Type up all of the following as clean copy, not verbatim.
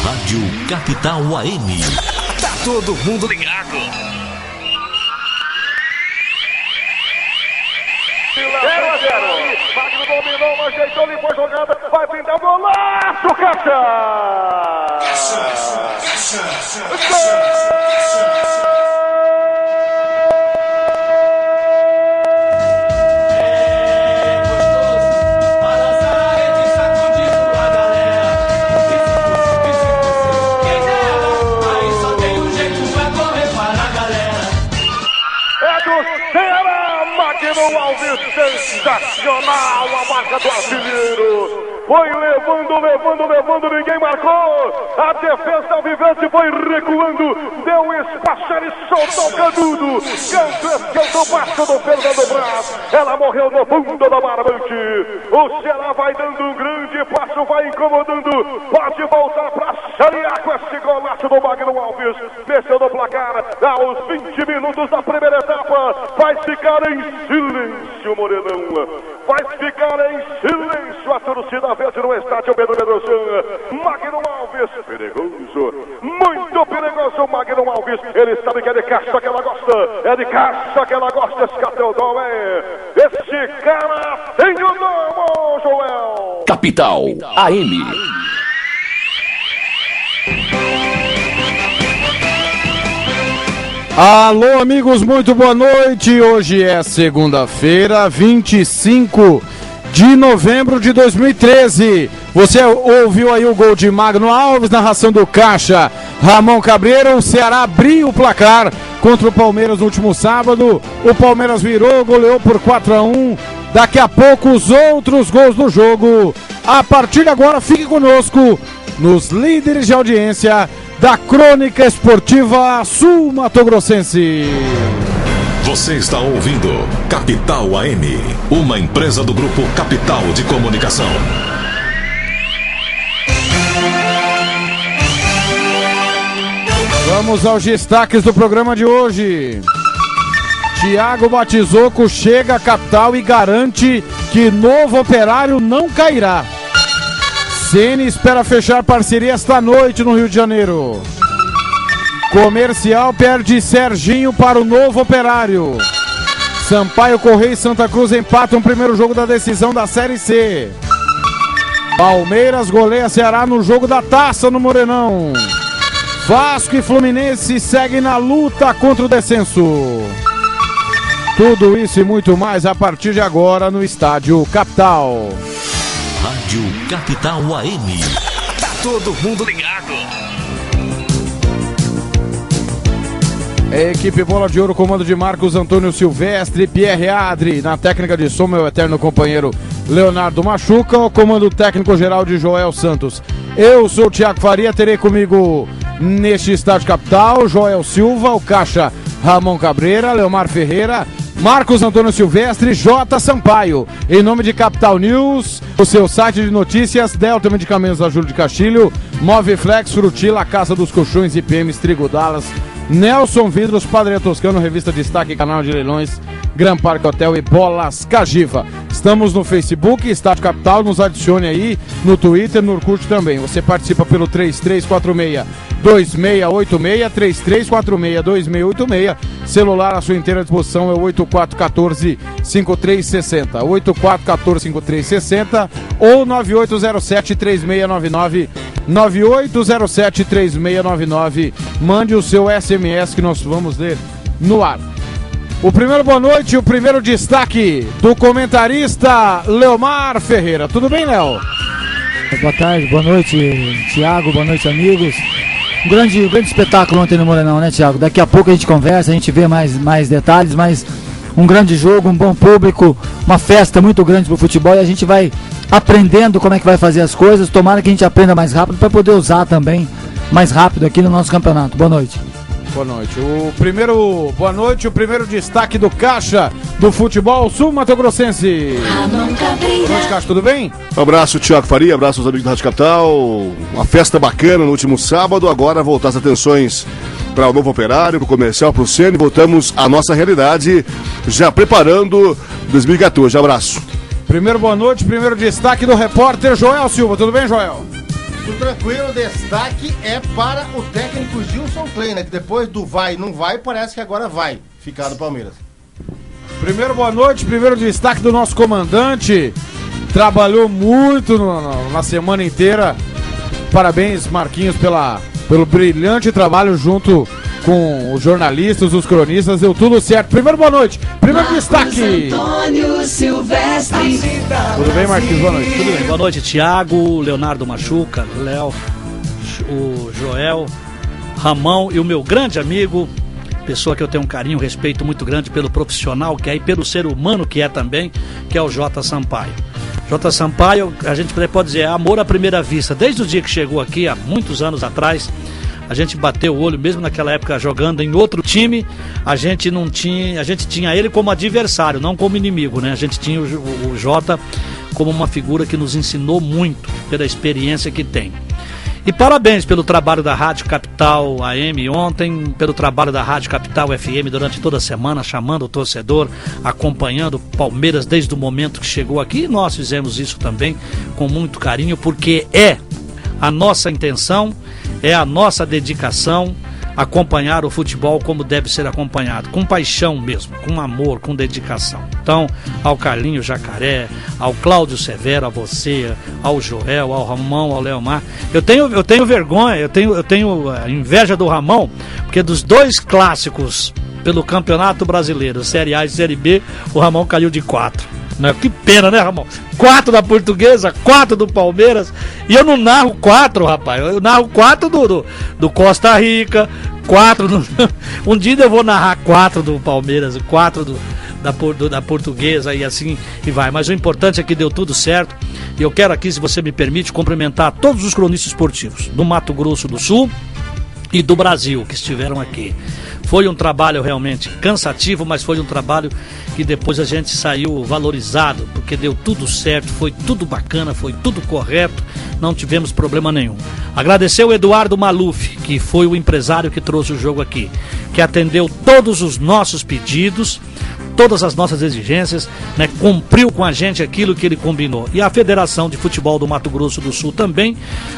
Rádio Capital AM. Tá todo mundo ligado. 0-0. Magno dominou, ajeitou, limpou a jogada. Vai pintar o golaço, Caixa! Magno Alves, sensacional a marca do artilheiro. Foi levando, ninguém marcou. A defesa alviverde foi recuando, deu espaço, ele soltou o canudo. Cantou baixo do Fernando Braz. Ela morreu no fundo da barbante. O Ceará vai dando um grande passo, vai incomodando. Pode voltar para sarear com esse golaço do Magno Alves. Desceu no placar aos 20 minutos da primeira etapa. Vai ficar em silêncio, Morenão. Vai ficar em silêncio a torcida verde no estádio Pedro Medrosan. Magno Alves, perigoso, muito perigoso. Magno Alves, ele sabe que é de caixa que ela gosta. É de caixa que ela gosta. Esse Cateudol esse cara tem o nome, Joel. Capital AM. Alô, amigos, muito boa noite. Hoje é segunda-feira, 25 de novembro de 2013. Você ouviu aí o gol de Magno Alves, narração do Caixa Ramon Cabreira. O Ceará abriu o placar contra o Palmeiras no último sábado. O Palmeiras virou, goleou por 4-1. Daqui a pouco os outros gols do jogo. A partir de agora, fique conosco nos líderes de audiência da Crônica Esportiva Sul-Mato-Grossense. Você está ouvindo Capital AM, uma empresa do Grupo Capital de Comunicação. Vamos aos destaques do programa de hoje. Thiago Batizoco chega à capital e garante que Novo Operário não cairá. Ceni espera fechar parceria esta noite no Rio de Janeiro. Comercial perde Serginho para o Novo Operário. Sampaio Correia e Santa Cruz empatam o primeiro jogo da decisão da Série C. Palmeiras goleia Ceará no jogo da Taça no Morenão. Vasco e Fluminense seguem na luta contra o descenso. Tudo isso e muito mais a partir de agora no Estádio Capital. Rádio Capital AM. Tá todo mundo ligado. Equipe Bola de Ouro, comando de Marcos Antônio Silvestre, Pierre Adri, na técnica de som, meu eterno companheiro Leonardo Machuca, o comando técnico geral de Joel Santos. Eu sou o Thiago Faria, terei comigo neste Estádio Capital Joel Silva, o Caixa Ramon Cabreira, Leomar Ferreira, Marcos Antônio Silvestre, J. Sampaio. Em nome de Capital News, o seu site de notícias, Delta Medicamentos da Júlio de Castilho, Moviflex, Frutila, Casa dos Colchões, IPM, Trigo Dallas, Nelson Vidros, Padre Toscano, Revista Destaque, Canal de Leilões, Gran Parque Hotel e Bolas Cagiva. Estamos no Facebook, Estádio Capital, nos adicione aí, no Twitter, no Orkut também. Você participa pelo 3346-2686, 3346-2686. Celular à sua inteira disposição é o 8414-5360, 8414-5360 ou 9807-3699, 9807-3699. Mande o seu SMS que nós vamos ler no ar. O primeiro boa noite, o primeiro destaque do comentarista Leomar Ferreira. Tudo bem, Léo? Boa tarde, boa noite, Thiago, boa noite, amigos. Um grande espetáculo ontem no Morenão, né, Thiago? Daqui a pouco a gente conversa, a gente vê mais detalhes, mas um grande jogo, um bom público, uma festa muito grande pro futebol e a gente vai aprendendo como é que vai fazer as coisas. Tomara que a gente aprenda mais rápido para poder usar também mais rápido aqui no nosso campeonato. Boa noite. Boa noite. Boa noite, o primeiro destaque do Caixa do futebol sul-mato-grossense. Boa noite, Caixa, tudo bem? Um abraço, Thiago Faria, abraço aos amigos da Rádio Capital. Uma festa bacana no último sábado, agora voltar as atenções para o Novo Operário, para o Comercial, para o Ceni. Voltamos à nossa realidade, já preparando 2014. Abraço. Primeiro boa noite, primeiro destaque do repórter Joel Silva. Tudo bem, Joel? Tudo tranquilo, destaque é para o técnico Gilson Kleina, que depois do vai não vai, parece que agora vai ficar no Palmeiras. Primeiro, boa noite. Primeiro destaque do nosso comandante. Trabalhou muito na semana inteira. Parabéns, Marquinhos, pelo brilhante trabalho junto com os jornalistas, os cronistas. Deu tudo certo. Primeiro, boa noite. Primeiro destaque. Antônio Silvestre. Tudo bem, Marquinhos? Boa noite. Tudo bem. Boa noite, Thiago, Leonardo Machuca, Léo, o Joel, Ramão e o meu grande amigo, pessoa que eu tenho um carinho, um respeito muito grande pelo profissional que é e pelo ser humano que é também, que é o Jota Sampaio. Jota Sampaio, a gente pode dizer, é amor à primeira vista. Desde o dia que chegou aqui, há muitos anos atrás, a gente bateu o olho, mesmo naquela época jogando em outro time, a gente tinha ele como adversário, não como inimigo, né? A gente tinha o Jota como uma figura que nos ensinou muito pela experiência que tem. E parabéns pelo trabalho da Rádio Capital AM ontem, pelo trabalho da Rádio Capital FM durante toda a semana, chamando o torcedor, acompanhando o Palmeiras desde o momento que chegou aqui. E nós fizemos isso também com muito carinho, porque é a nossa intenção, é a nossa dedicação acompanhar o futebol como deve ser acompanhado, com paixão mesmo, com amor, com dedicação. Então, ao Carlinho Jacaré, ao Cláudio Severo, a você, ao Joel, ao Ramão, ao Leomar, eu tenho vergonha, eu tenho inveja do Ramão, porque dos dois clássicos pelo Campeonato Brasileiro, Série A e Série B, o Ramão caiu de 4. Né? Que pena, né, Ramon? 4 da Portuguesa, 4 do Palmeiras. E eu não narro 4, rapaz. Eu narro 4 do Costa Rica, 4 do... Um dia eu vou narrar 4 do Palmeiras, 4 da Portuguesa e assim e vai. Mas o importante é que deu tudo certo. E eu quero aqui, se você me permite, cumprimentar todos os cronistas esportivos do Mato Grosso do Sul e do Brasil que estiveram aqui. Foi um trabalho realmente cansativo, mas foi um trabalho que depois a gente saiu valorizado, porque deu tudo certo, foi tudo bacana, foi tudo correto, não tivemos problema nenhum. Agradecer o Eduardo Maluf, que foi o empresário que trouxe o jogo aqui, que atendeu todos os nossos pedidos, todas as nossas exigências, né, cumpriu com a gente aquilo que ele combinou. E a Federação de Futebol do Mato Grosso do Sul também,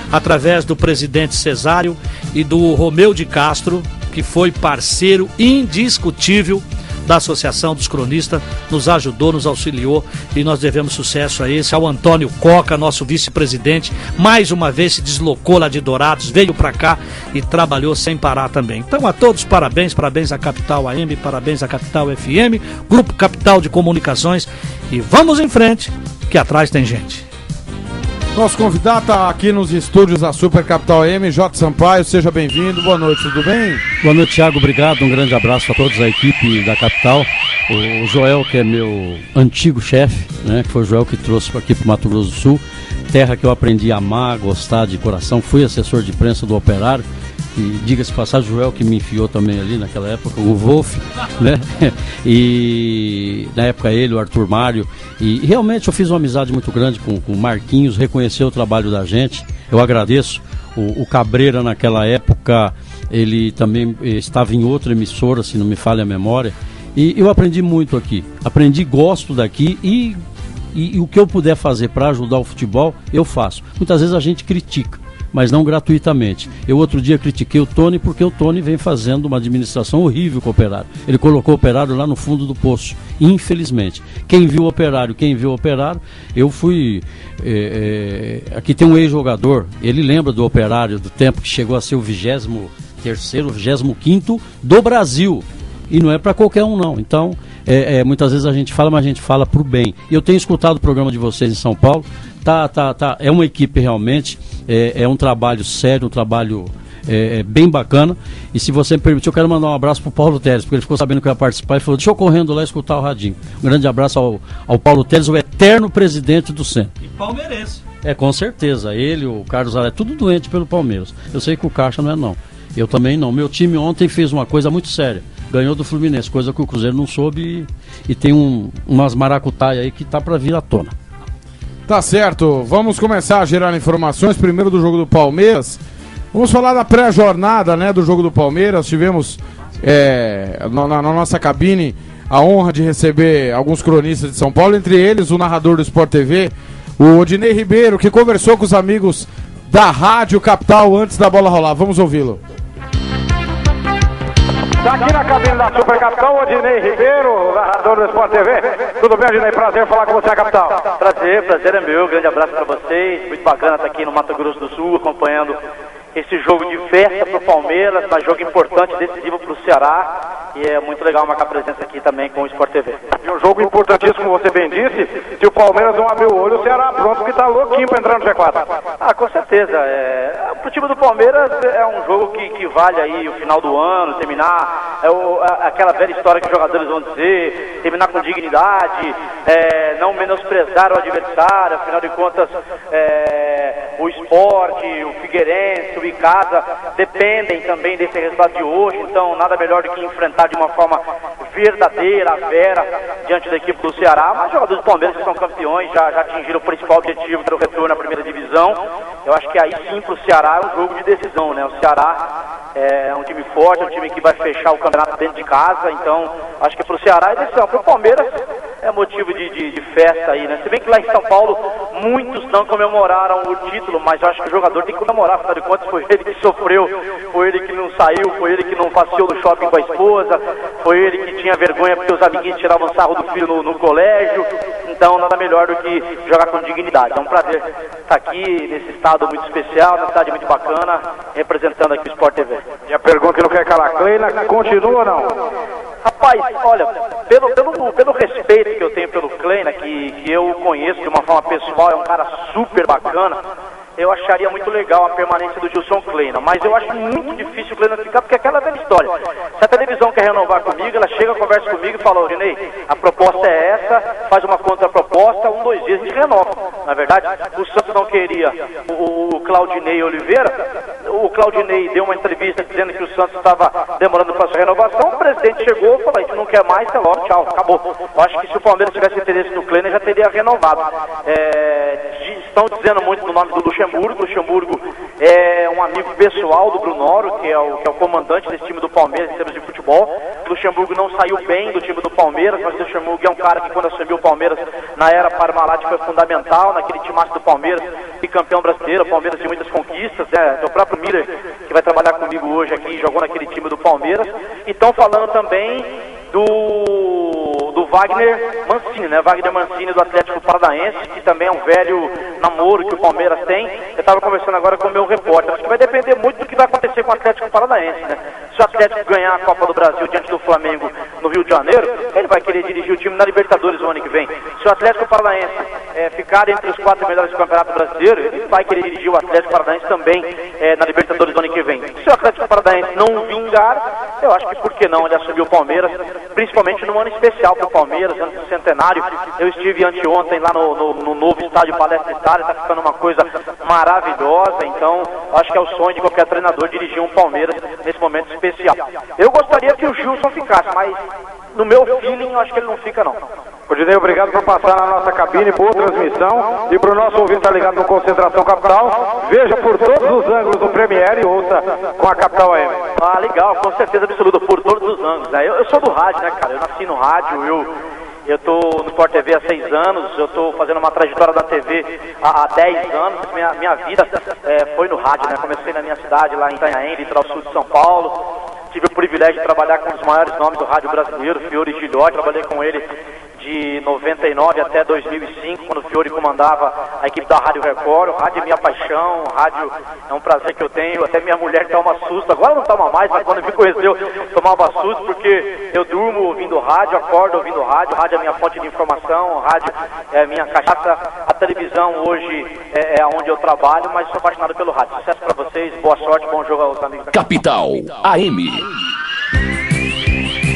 através do presidente Cesário e do Romeu de Castro, que foi parceiro indiscutível da Associação dos Cronistas, nos ajudou, nos auxiliou e nós devemos sucesso a esse, ao Antônio Coca, nosso vice-presidente, mais uma vez se deslocou lá de Dourados, veio para cá e trabalhou sem parar também. Então a todos parabéns, parabéns à Capital AM, parabéns à Capital FM, Grupo Capital de Comunicações e vamos em frente, que atrás tem gente. Nosso convidado está aqui nos estúdios da Super Capital AM, Jota Sampaio, seja bem-vindo, boa noite, tudo bem? Boa noite, Thiago, obrigado, um grande abraço a todos, a equipe da Capital, o Joel, que é meu antigo chefe, né, que foi o Joel que trouxe aqui para o Mato Grosso do Sul, terra que eu aprendi a amar, gostar de coração, fui assessor de imprensa do Operário, e diga-se passagem, o Joel que me enfiou também ali naquela época, o Wolf, né? E na época ele, o Arthur Mário, e realmente eu fiz uma amizade muito grande com o Marquinhos, reconheceu o trabalho da gente, eu agradeço. O Cabreira naquela época, ele também estava em outra emissora, se não me falha a memória, e eu aprendi muito aqui, gosto daqui e o que eu puder fazer para ajudar o futebol, eu faço. Muitas vezes a gente critica, mas não gratuitamente. Eu outro dia critiquei o Tony porque o Tony vem fazendo uma administração horrível com o Operário. Ele colocou o Operário lá no fundo do poço, infelizmente. Quem viu o Operário, eu fui... aqui tem um ex-jogador, ele lembra do Operário, do tempo que chegou a ser o 23º, 25º do Brasil. E não é para qualquer um, não. Então, muitas vezes a gente fala, mas a gente fala pro bem. E eu tenho escutado o programa de vocês em São Paulo. É uma equipe realmente, é um trabalho sério, um trabalho bem bacana. E se você me permitir, eu quero mandar um abraço pro Paulo Teles, porque ele ficou sabendo que eu ia participar e falou, deixa eu correndo lá escutar o radinho. Um grande abraço ao Paulo Teles, o eterno presidente do centro. E palmeirense. Com certeza. Ele, o Carlos Aré, tudo doente pelo Palmeiras. Eu sei que o Caixa não é não. Eu também não. Meu time ontem fez uma coisa muito séria. Ganhou do Fluminense, coisa que o Cruzeiro não soube e tem umas maracutaia aí que tá para vir à tona. Tá certo, vamos começar a gerar informações, primeiro do jogo do Palmeiras. Vamos falar da pré-jornada, né, do jogo do Palmeiras. Tivemos na nossa cabine a honra de receber alguns cronistas de São Paulo, entre eles o narrador do Sport TV, o Odinei Ribeiro, que conversou com os amigos da Rádio Capital antes da bola rolar. Vamos ouvi-lo. Tá aqui na cabine da Super Capital, Odinei Ribeiro, narrador do Sport TV. Tudo bem, Odinei? Prazer falar com você, Capital. Prazer é meu. Grande abraço pra vocês. Muito bacana estar aqui no Mato Grosso do Sul, acompanhando esse jogo de festa pro Palmeiras, mas jogo importante, decisivo pro Ceará. E é muito legal marcar presença aqui também com o Sport TV. E um jogo importantíssimo, como você bem disse, se o Palmeiras não abrir o olho, o Ceará pronto, que tá louquinho pra entrar no G4. Ah, com certeza. Pro time do Palmeiras é um jogo que vale aí o final do ano, terminar, aquela velha história que os jogadores vão dizer, terminar com dignidade, não menosprezar o adversário, afinal de contas, o Sport, o Figueirense, o Icasa dependem também desse resultado de hoje, então nada melhor do que enfrentar de uma forma verdadeira, vera, diante da equipe do Ceará. Mas os jogadores do Palmeiras que são campeões já atingiram o principal objetivo, que era o retorno à primeira divisão. Eu acho que aí sim pro Ceará é um jogo de decisão, né? O Ceará é um time forte, é um time que vai fechar o campeonato dentro de casa, então acho que pro Ceará é decisão. Pro Palmeiras é motivo de festa aí, né? Se bem que lá em São Paulo muitos não comemoraram o título, mas eu acho que o jogador tem que comemorar, afinal de contas foi ele que sofreu, foi ele que não saiu, foi ele que não passeou no shopping com a esposa, foi ele que tinha vergonha porque os amiguinhos tiravam sarro do filho no colégio, então nada melhor do que jogar com dignidade. É um prazer estar aqui nesse estado muito especial, numa cidade muito bacana, representando aqui o Sport TV. E a pergunta que não quer calar, Kleina, continua ou não? Rapaz, olha, pelo respeito que eu tenho pelo Kleina, que eu conheço de uma forma pessoal, é um cara super bacana, eu acharia muito legal a permanência do Gilson Kleina, mas eu acho muito difícil o Kleina ficar, porque é aquela velha história. Se a televisão quer renovar comigo, ela chega, conversa comigo e fala: Odinei, a proposta é essa, faz uma contraproposta, 2 dias a gente renova. Na verdade, o Santos não queria o Claudinei Oliveira, o Claudinei deu uma entrevista dizendo que o Santos estava demorando para sua renovação, o presidente chegou e falou: a gente não quer mais, até logo, tchau, acabou. Eu acho que se o Palmeiras tivesse interesse no Kleina, já teria renovado. Estão dizendo muito no nome do Luxemburgo é um amigo pessoal do Brunoro, que é o comandante desse time do Palmeiras em termos de futebol. O Luxemburgo não saiu bem do time do Palmeiras, mas o Luxemburgo é um cara que quando assumiu o Palmeiras na era Parmalat foi fundamental naquele timaço do Palmeiras e campeão brasileiro, Palmeiras de muitas conquistas, né? O próprio Miller, que vai trabalhar comigo hoje aqui, jogou naquele time do Palmeiras. E estão falando também do Wagner Mancini, né? Wagner Mancini do Atlético Paranaense, que também é um velho namoro que o Palmeiras tem. Eu estava conversando agora com o meu repórter, acho que vai depender muito do que vai acontecer com o Atlético Paranaense, né? Se o Atlético ganhar a Copa do Brasil diante do Flamengo no Rio de Janeiro, ele vai querer dirigir o time na Libertadores no ano que vem. Se o Atlético Paranaense ficar entre os 4 melhores do Campeonato Brasileiro, ele vai querer dirigir o Atlético Paranaense também na Libertadores no ano que vem. Se o Atlético Paranaense não vingar, eu acho que por que não ele assumiu o Palmeiras, principalmente num ano especial para o Palmeiras, ano do centenário. Eu estive anteontem lá no novo estádio Palestra Itália, está ficando uma coisa maravilhosa, então acho que é o sonho de qualquer treinador dirigir um Palmeiras nesse momento especial. Eu gostaria que o Gilson ficasse, mas no meu feeling eu acho que ele não fica não. Odinei, obrigado por passar na nossa cabine, boa transmissão. E para o nosso ouvinte estar ligado no Concentração Capital, veja por todos os ângulos do Premiere e ouça com a Capital AM. Ah, legal, com certeza absoluta, por todos os ângulos, né? Eu sou do rádio, né, cara? Eu nasci no rádio, eu tô no Sport TV há 6 anos, eu tô fazendo uma trajetória da TV há 10 anos, minha vida foi no rádio, né? Comecei na minha cidade, lá em Itanhaém, litoral sul de São Paulo. Tive o privilégio de trabalhar com os maiores nomes do rádio brasileiro, Fiore Gilhote, trabalhei com ele de 99 até 2005, quando o Fiore comandava a equipe da Rádio Record. O rádio é minha paixão, o rádio é um prazer que eu tenho, até minha mulher toma susto, agora não toma mais, mas quando me conheceu tomava susto, porque eu durmo ouvindo rádio, acordo ouvindo rádio, o rádio é minha fonte de informação, o rádio é minha cachaça, a televisão hoje é onde eu trabalho, mas sou apaixonado pelo rádio. Sucesso pra vocês, boa sorte, bom jogo aos amigos da Capital AM.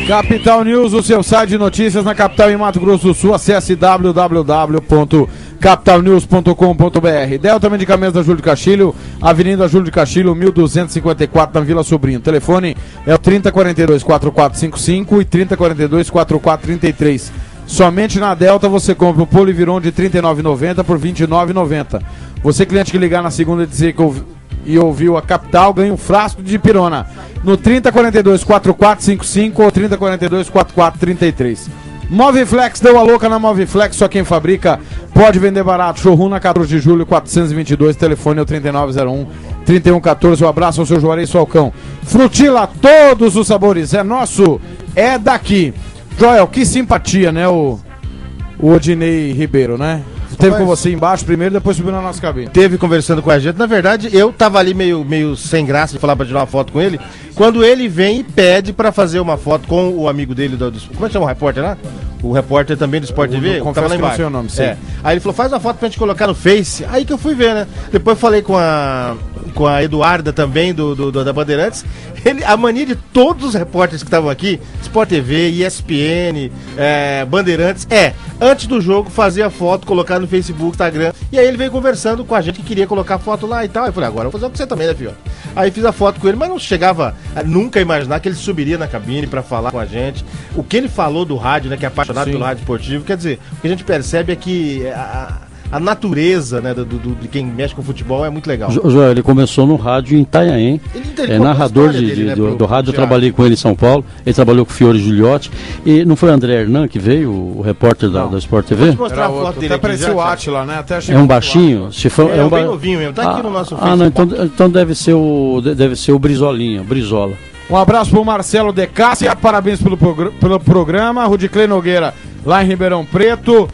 Capital News, o seu site de notícias na capital em Mato Grosso do Sul. Acesse www.capitalnews.com.br. Delta Medicamentos da Júlio de Castilho, Avenida Júlio de Castilho, 1254, na Vila Sobrinho. O telefone é o 3042-4455 e 3042-4433. Somente na Delta você compra o Poliviron de R$ 39,90 por R$ 29,90. Você, cliente que ligar na segunda e dizer que e ouviu a Capital, ganha um frasco de pirona no 3042-4455 ou 3042-4433. Moviflex, deu a louca na Moviflex, só quem fabrica pode vender barato. Showroom na 14 de julho, 422, telefone é o 3901-3114. Um abraço ao seu Juarez Falcão. Frutila, todos os sabores, é nosso, é daqui. Joel, que simpatia, né, o Odinei Ribeiro, né? Teve com você embaixo primeiro, depois subiu na nossa cabine. Teve conversando com a gente. Na verdade, eu tava ali meio sem graça de falar pra tirar uma foto com ele. Quando ele vem e pede pra fazer uma foto com o amigo dele como é que chama o repórter lá? O repórter também do Sport TV? Tava lá embaixo. Seu nome, sim. Aí ele falou, faz uma foto pra gente colocar no Face. Aí que eu fui ver, né? Depois falei com a Eduarda também, da Bandeirantes. A mania de todos os repórteres que estavam aqui, Sport TV, ESPN, Bandeirantes, antes do jogo fazer a foto, colocar no Facebook, Instagram. E aí ele veio conversando com a gente que queria colocar a foto lá e tal. Aí eu falei, agora eu vou fazer com você também, né, filho? Aí fiz a foto com ele, mas não chegava a nunca imaginar que ele subiria na cabine pra falar com a gente. O que ele falou do rádio, né, que é apaixonado pelo rádio esportivo, quer dizer, o que a gente percebe é que a natureza, né, de quem mexe com futebol é muito legal. Joel, ele começou no rádio em Itanhaém, narrador do rádio. Eu trabalhei com ele em São Paulo, ele trabalhou com o Fiore Gigliotti, e não foi o André Hernan que veio, o repórter da Sport TV? Vou mostrar a foto dele. Até parecia o Átila, né? Até é um baixinho? É um bem novinho mesmo, tá aqui no nosso Facebook. Não, então deve ser o Brizola. Um abraço pro Marcelo De Cássia, parabéns pelo programa. Rudiclei Nogueira, lá em Ribeirão Preto.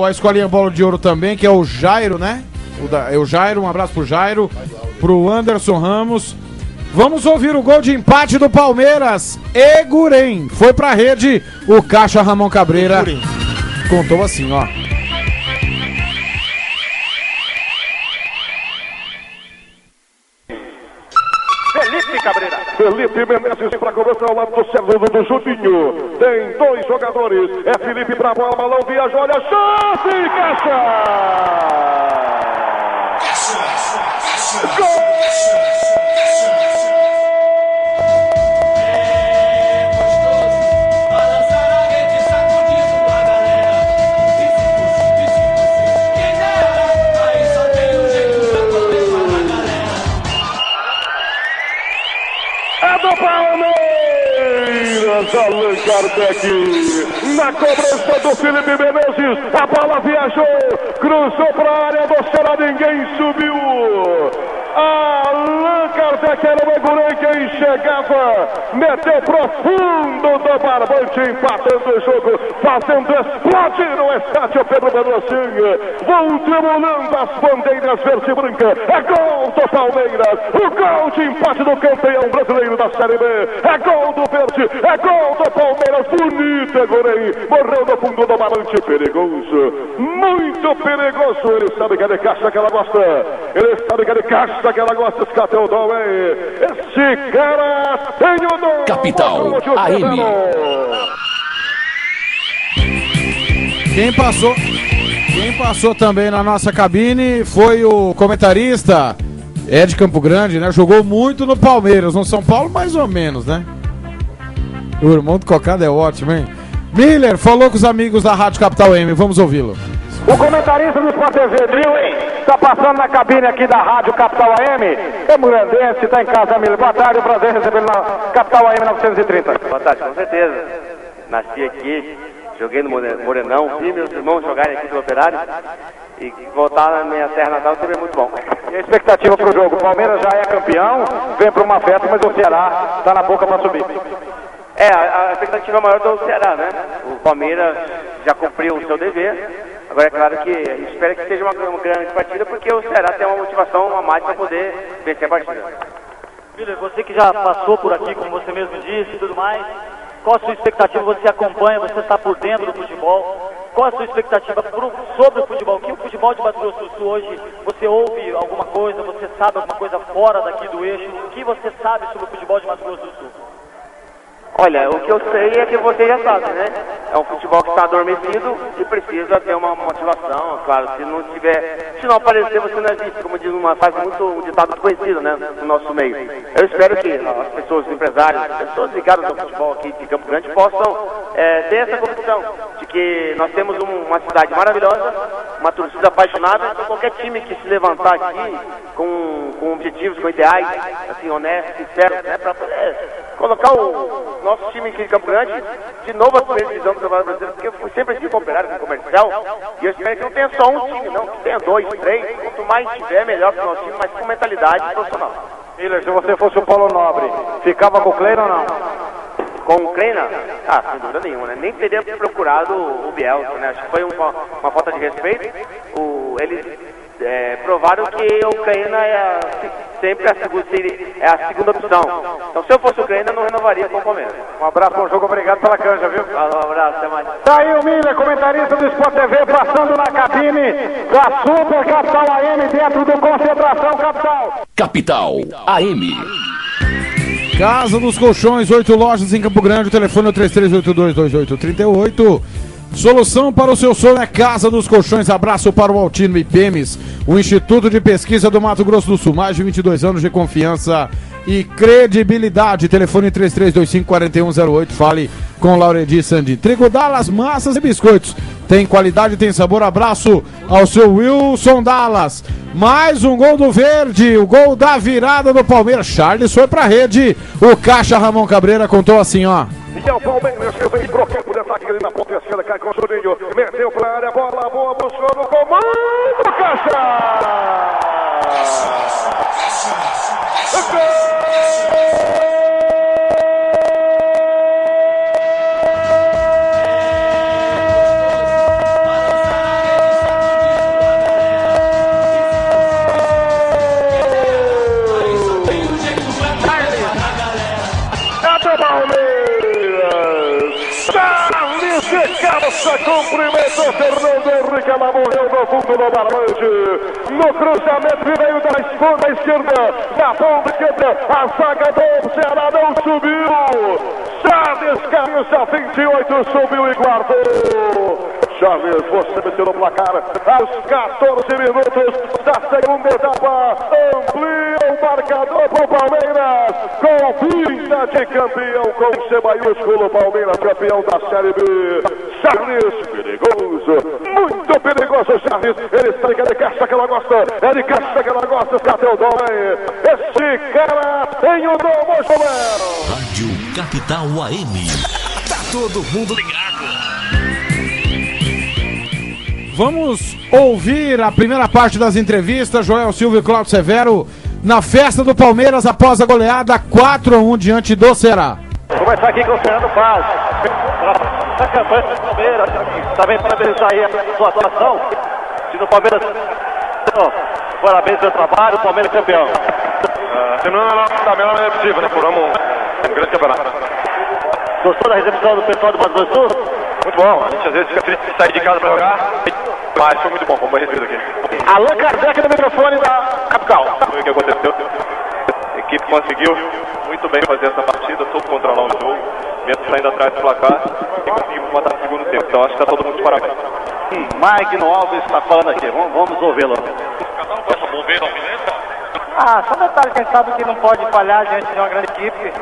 A Escolinha Bola de Ouro também, que é o Jairo, né? É o Jairo, um abraço pro Jairo. Pro Anderson Ramos. Vamos ouvir o gol de empate do Palmeiras. Eguren. Foi pra rede o Caixa Ramon Cabreira. Eguren. Contou assim, ó. Felipe Menezes para começar ao lado do César do Juninho. Tem dois jogadores. É Felipe para a bola, balão viaja, olha a chance, Caixa! Gol! Allan Kardec, na cobrança do Felipe Menezes, a bola viajou, cruzou para a área do Ceará, ninguém subiu. Allan Kardec era o Eguren quem chegava, meteu profundo do barbante, empatando o jogo, fazendo explodir o estádio Pedro Berossinha, vão tremulando as bandeiras verde e branca. É gol do Palmeiras, o gol de empate do campeão brasileiro da Série B, é gol do Verde, é gol do Palmeiras, bonito Eguren, morreu no fundo do barbante, perigoso, muito perigoso. Ele sabe que é de Caixa que ela gosta, ele sabe que é de Caixa que ela gosta, escateu o dom, esse cara tem o dom. Capital AM. Quem passou também na nossa cabine foi o comentarista Ed Campo Grande, né? Jogou muito no Palmeiras, no São Paulo mais ou menos, né? O irmão do Cocada é ótimo, hein? Miller falou com os amigos da Rádio Capital M, vamos ouvi-lo. O comentarista do Sport TV, está passando na cabine aqui da Rádio Capital AM. É murandense, está em casa, Miller. Boa tarde, prazer recebê-lo na Capital AM 930. Boa tarde, com certeza. Nasci aqui, joguei no Morenão, vi meus irmãos jogarem aqui no Operário. E voltar na minha terra natal sempre é muito bom. E a expectativa para o jogo? O Palmeiras já é campeão, vem para uma festa, mas o Ceará está na boca para subir. A expectativa maior do Ceará, né? O Palmeiras já cumpriu o seu dever. Agora é claro que espero que seja uma grande partida, porque o Ceará tem uma motivação a mais para poder vencer a partida. Miller, você que já passou por aqui, como você mesmo disse e tudo mais, qual a sua expectativa? Você acompanha, você está por dentro do futebol. Qual a sua expectativa sobre o futebol? Que o futebol de Mato Grosso do Sul hoje, você ouve alguma coisa, você sabe alguma coisa fora daqui do eixo? O que você sabe sobre o futebol de Mato Grosso do Sul? Olha, o que eu sei é que você já sabe, né? É um futebol que está adormecido e precisa ter uma motivação, claro. Se não aparecer, você não existe, como diz uma frase um ditado conhecido, né? No nosso meio. Eu espero que as pessoas, os empresários, as pessoas ligadas ao futebol aqui de Campo Grande possam ter essa convicção de que nós temos uma cidade maravilhosa, uma torcida apaixonada. Então qualquer time que se levantar aqui com objetivos, com ideais, assim, honestos, sinceros, né, para poder colocar o nosso time aqui de Campo Grande de novo a primeira divisão do Campeonato Brasileiro, porque eu fui sempre assim com operário, com comercial, e eu espero que não tenha só um time, não, que tenha 2, 3, quanto mais tiver, melhor para o nosso time, mas com mentalidade profissional. Miller, se você fosse o Paulo Nobre, ficava com o Kleina ou não? Com o Kleina? Ah, sem dúvida nenhuma, né? Nem teria procurado o Bielsa, né? Acho que foi uma falta de respeito. Eles provaram que o Kleina sempre é a segunda opção. Então, se eu fosse o Kleina, eu não renovaria com o Palmeiras. Um abraço, bom jogo, obrigado pela canja, viu? Um abraço, até mais. Tá aí o Miller, comentarista do Sport TV, passando na cabine da Super Capital AM, dentro do Concentração Capital. Capital AM. Casa dos Colchões, 8 lojas em Campo Grande, o telefone é 33822838. Solução para o seu sonho é Casa dos Colchões. Abraço para o Altino IPEMES, o Instituto de Pesquisa do Mato Grosso do Sul. Mais de 22 anos de confiança e credibilidade. Telefone 3325-4108. Fale com Lauredi Sandin. Trigo Dallas, massas e biscoitos. Tem qualidade, tem sabor. Abraço ao seu Wilson Dallas. Mais um gol do Verde, o gol da virada do Palmeiras. Charles foi pra rede. O caixa Ramon Cabreira contou assim, ó. E é o Palmeiras que vem pro campo de ataque ali na ponta esquerda, cai com o Juninho, meteu pra área, bola boa, buscou no comando, Caixa! Calça, cumprimentou Fernando Henrique, ela morreu no fundo do barbante. No cruzamento veio da ponta esquerda, da ponta esquerda, a zaga do Ceará não subiu. Charles camisa 28 subiu e guardou. Charles, você meteu no placar aos 14 minutos da segunda etapa. Amplia o marcador para o Palmeiras com pinta de campeão, com C maiúsculo. Palmeiras campeão da Série B. Charles, perigoso, muito perigoso, Charles. Ele está de caixa que ela gosta, é de caixa que ela gosta. Cadê o dom? Esse cara tem o dom, Joel. Rádio Capital AM. Tá todo mundo ligado. Vamos ouvir a primeira parte das entrevistas. Joel Silva e Cláudio Severo na festa do Palmeiras após a goleada 4-1 diante do Ceará. Vou começar aqui com o Fernando Paz. Na campanha do Palmeiras, também parabenizar aí a sua atuação. Se no Palmeiras, parabéns pelo trabalho, o Palmeiras campeão. Terminando da melhor maneira possível, né? Formamos um grande campeonato. Gostou da recepção do pessoal do Mato Grosso do Sul? Muito bom, a gente às vezes fica triste de sair de casa para jogar, mas foi muito bom, como recebido aqui. Allan Kardec no microfone da capital. Foi o que aconteceu. A equipe conseguiu muito bem fazer essa partida, soube controlar o jogo, mesmo saindo atrás do placar, e conseguimos matar no segundo tempo. Então acho que está todo mundo de parabéns. Magno Alves está falando aqui, vamos ouvi-lo. Ah, só um detalhe, quem sabe que não pode falhar diante de uma grande equipe.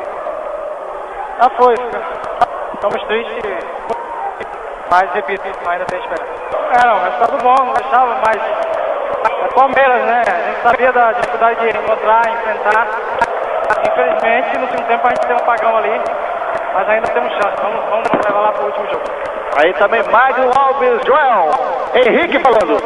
Já foi, estamos tristes, mas repito, ainda tem esperança. Não, resultado bom, não deixava, mas é Palmeiras, né? A gente sabia da dificuldade de encontrar, enfrentar. Infelizmente, no segundo tempo a gente tem um apagão ali, mas ainda temos chance. Vamos levar lá para o último jogo. Aí também Magno Alves, Joel, Henrique falando.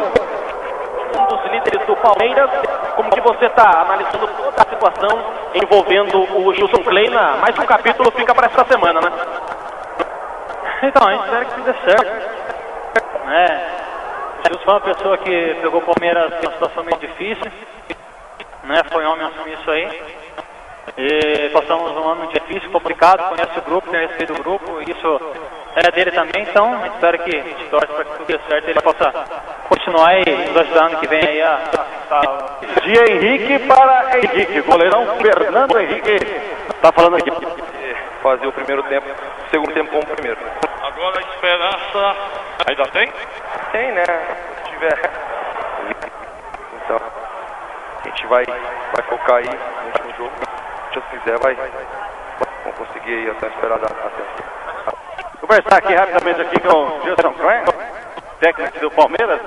Um dos líderes do Palmeiras, como que você está analisando toda a situação envolvendo o Gilson Kleina? Mais um capítulo fica para esta semana, né? Então, a gente espera que tudo dê certo. Gilson foi uma pessoa que pegou o Palmeiras em uma situação meio difícil, né? Foi homem a assumir isso aí. E passamos um ano difícil, complicado, conhece o grupo, tem respeito do grupo, isso é dele também, então a gente espera que a gente torce para que tudo dê certo e ele possa continuar e nos ajudar ano que vem aí a... De Henrique para Henrique, goleirão Fernando Henrique tá falando aqui. Fazer o primeiro tempo, o segundo tempo como o primeiro. Agora a esperança ainda tem? Tem, né? Se tiver. Então, a gente vai focar aí no último jogo. Se Deus quiser, vamos conseguir aí até esperar até. Conversar aqui rapidamente aqui com o Gilson Kleina, técnico do Palmeiras.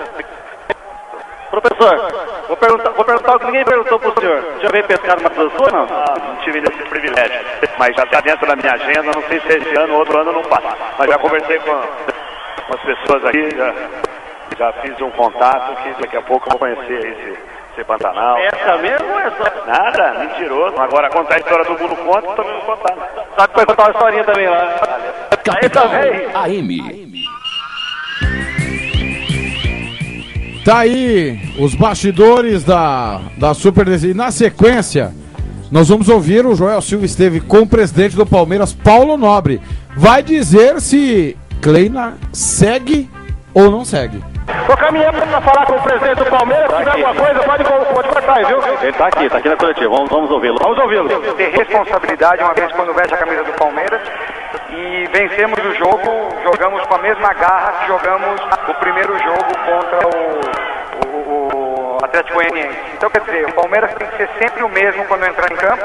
Professor, vou perguntar o que ninguém perguntou pro senhor. Já veio pescar no Mato Grosso ou não? Não tive esse privilégio, mas já está dentro da minha agenda, não sei se esse ano ou outro ano não passa. Mas já conversei com as pessoas aqui, já fiz um contato que daqui a pouco eu vou conhecer esse Pantanal. Pesca mesmo ou é só? Nada, mentiroso. Agora contar a história do Bruno Conte, eu também vou contar. Sabe que vai contar uma historinha também lá. Aí também. AM. Tá aí os bastidores da Super DC. E na sequência, nós vamos ouvir o Joel Silva esteve com o presidente do Palmeiras, Paulo Nobre. Vai dizer se Kleina segue ou não segue. Tô caminhando pra falar com o presidente do Palmeiras. Se tiver alguma coisa, pode cortar aí, viu? Ele tá aqui na coletiva. Vamos ouvi-lo. Ter responsabilidade uma vez quando veste a camisa do Palmeiras. E vencemos o jogo, jogamos com a mesma garra que jogamos o primeiro jogo contra o Atlético Goianiense. Então, quer dizer, o Palmeiras tem que ser sempre o mesmo quando entrar em campo.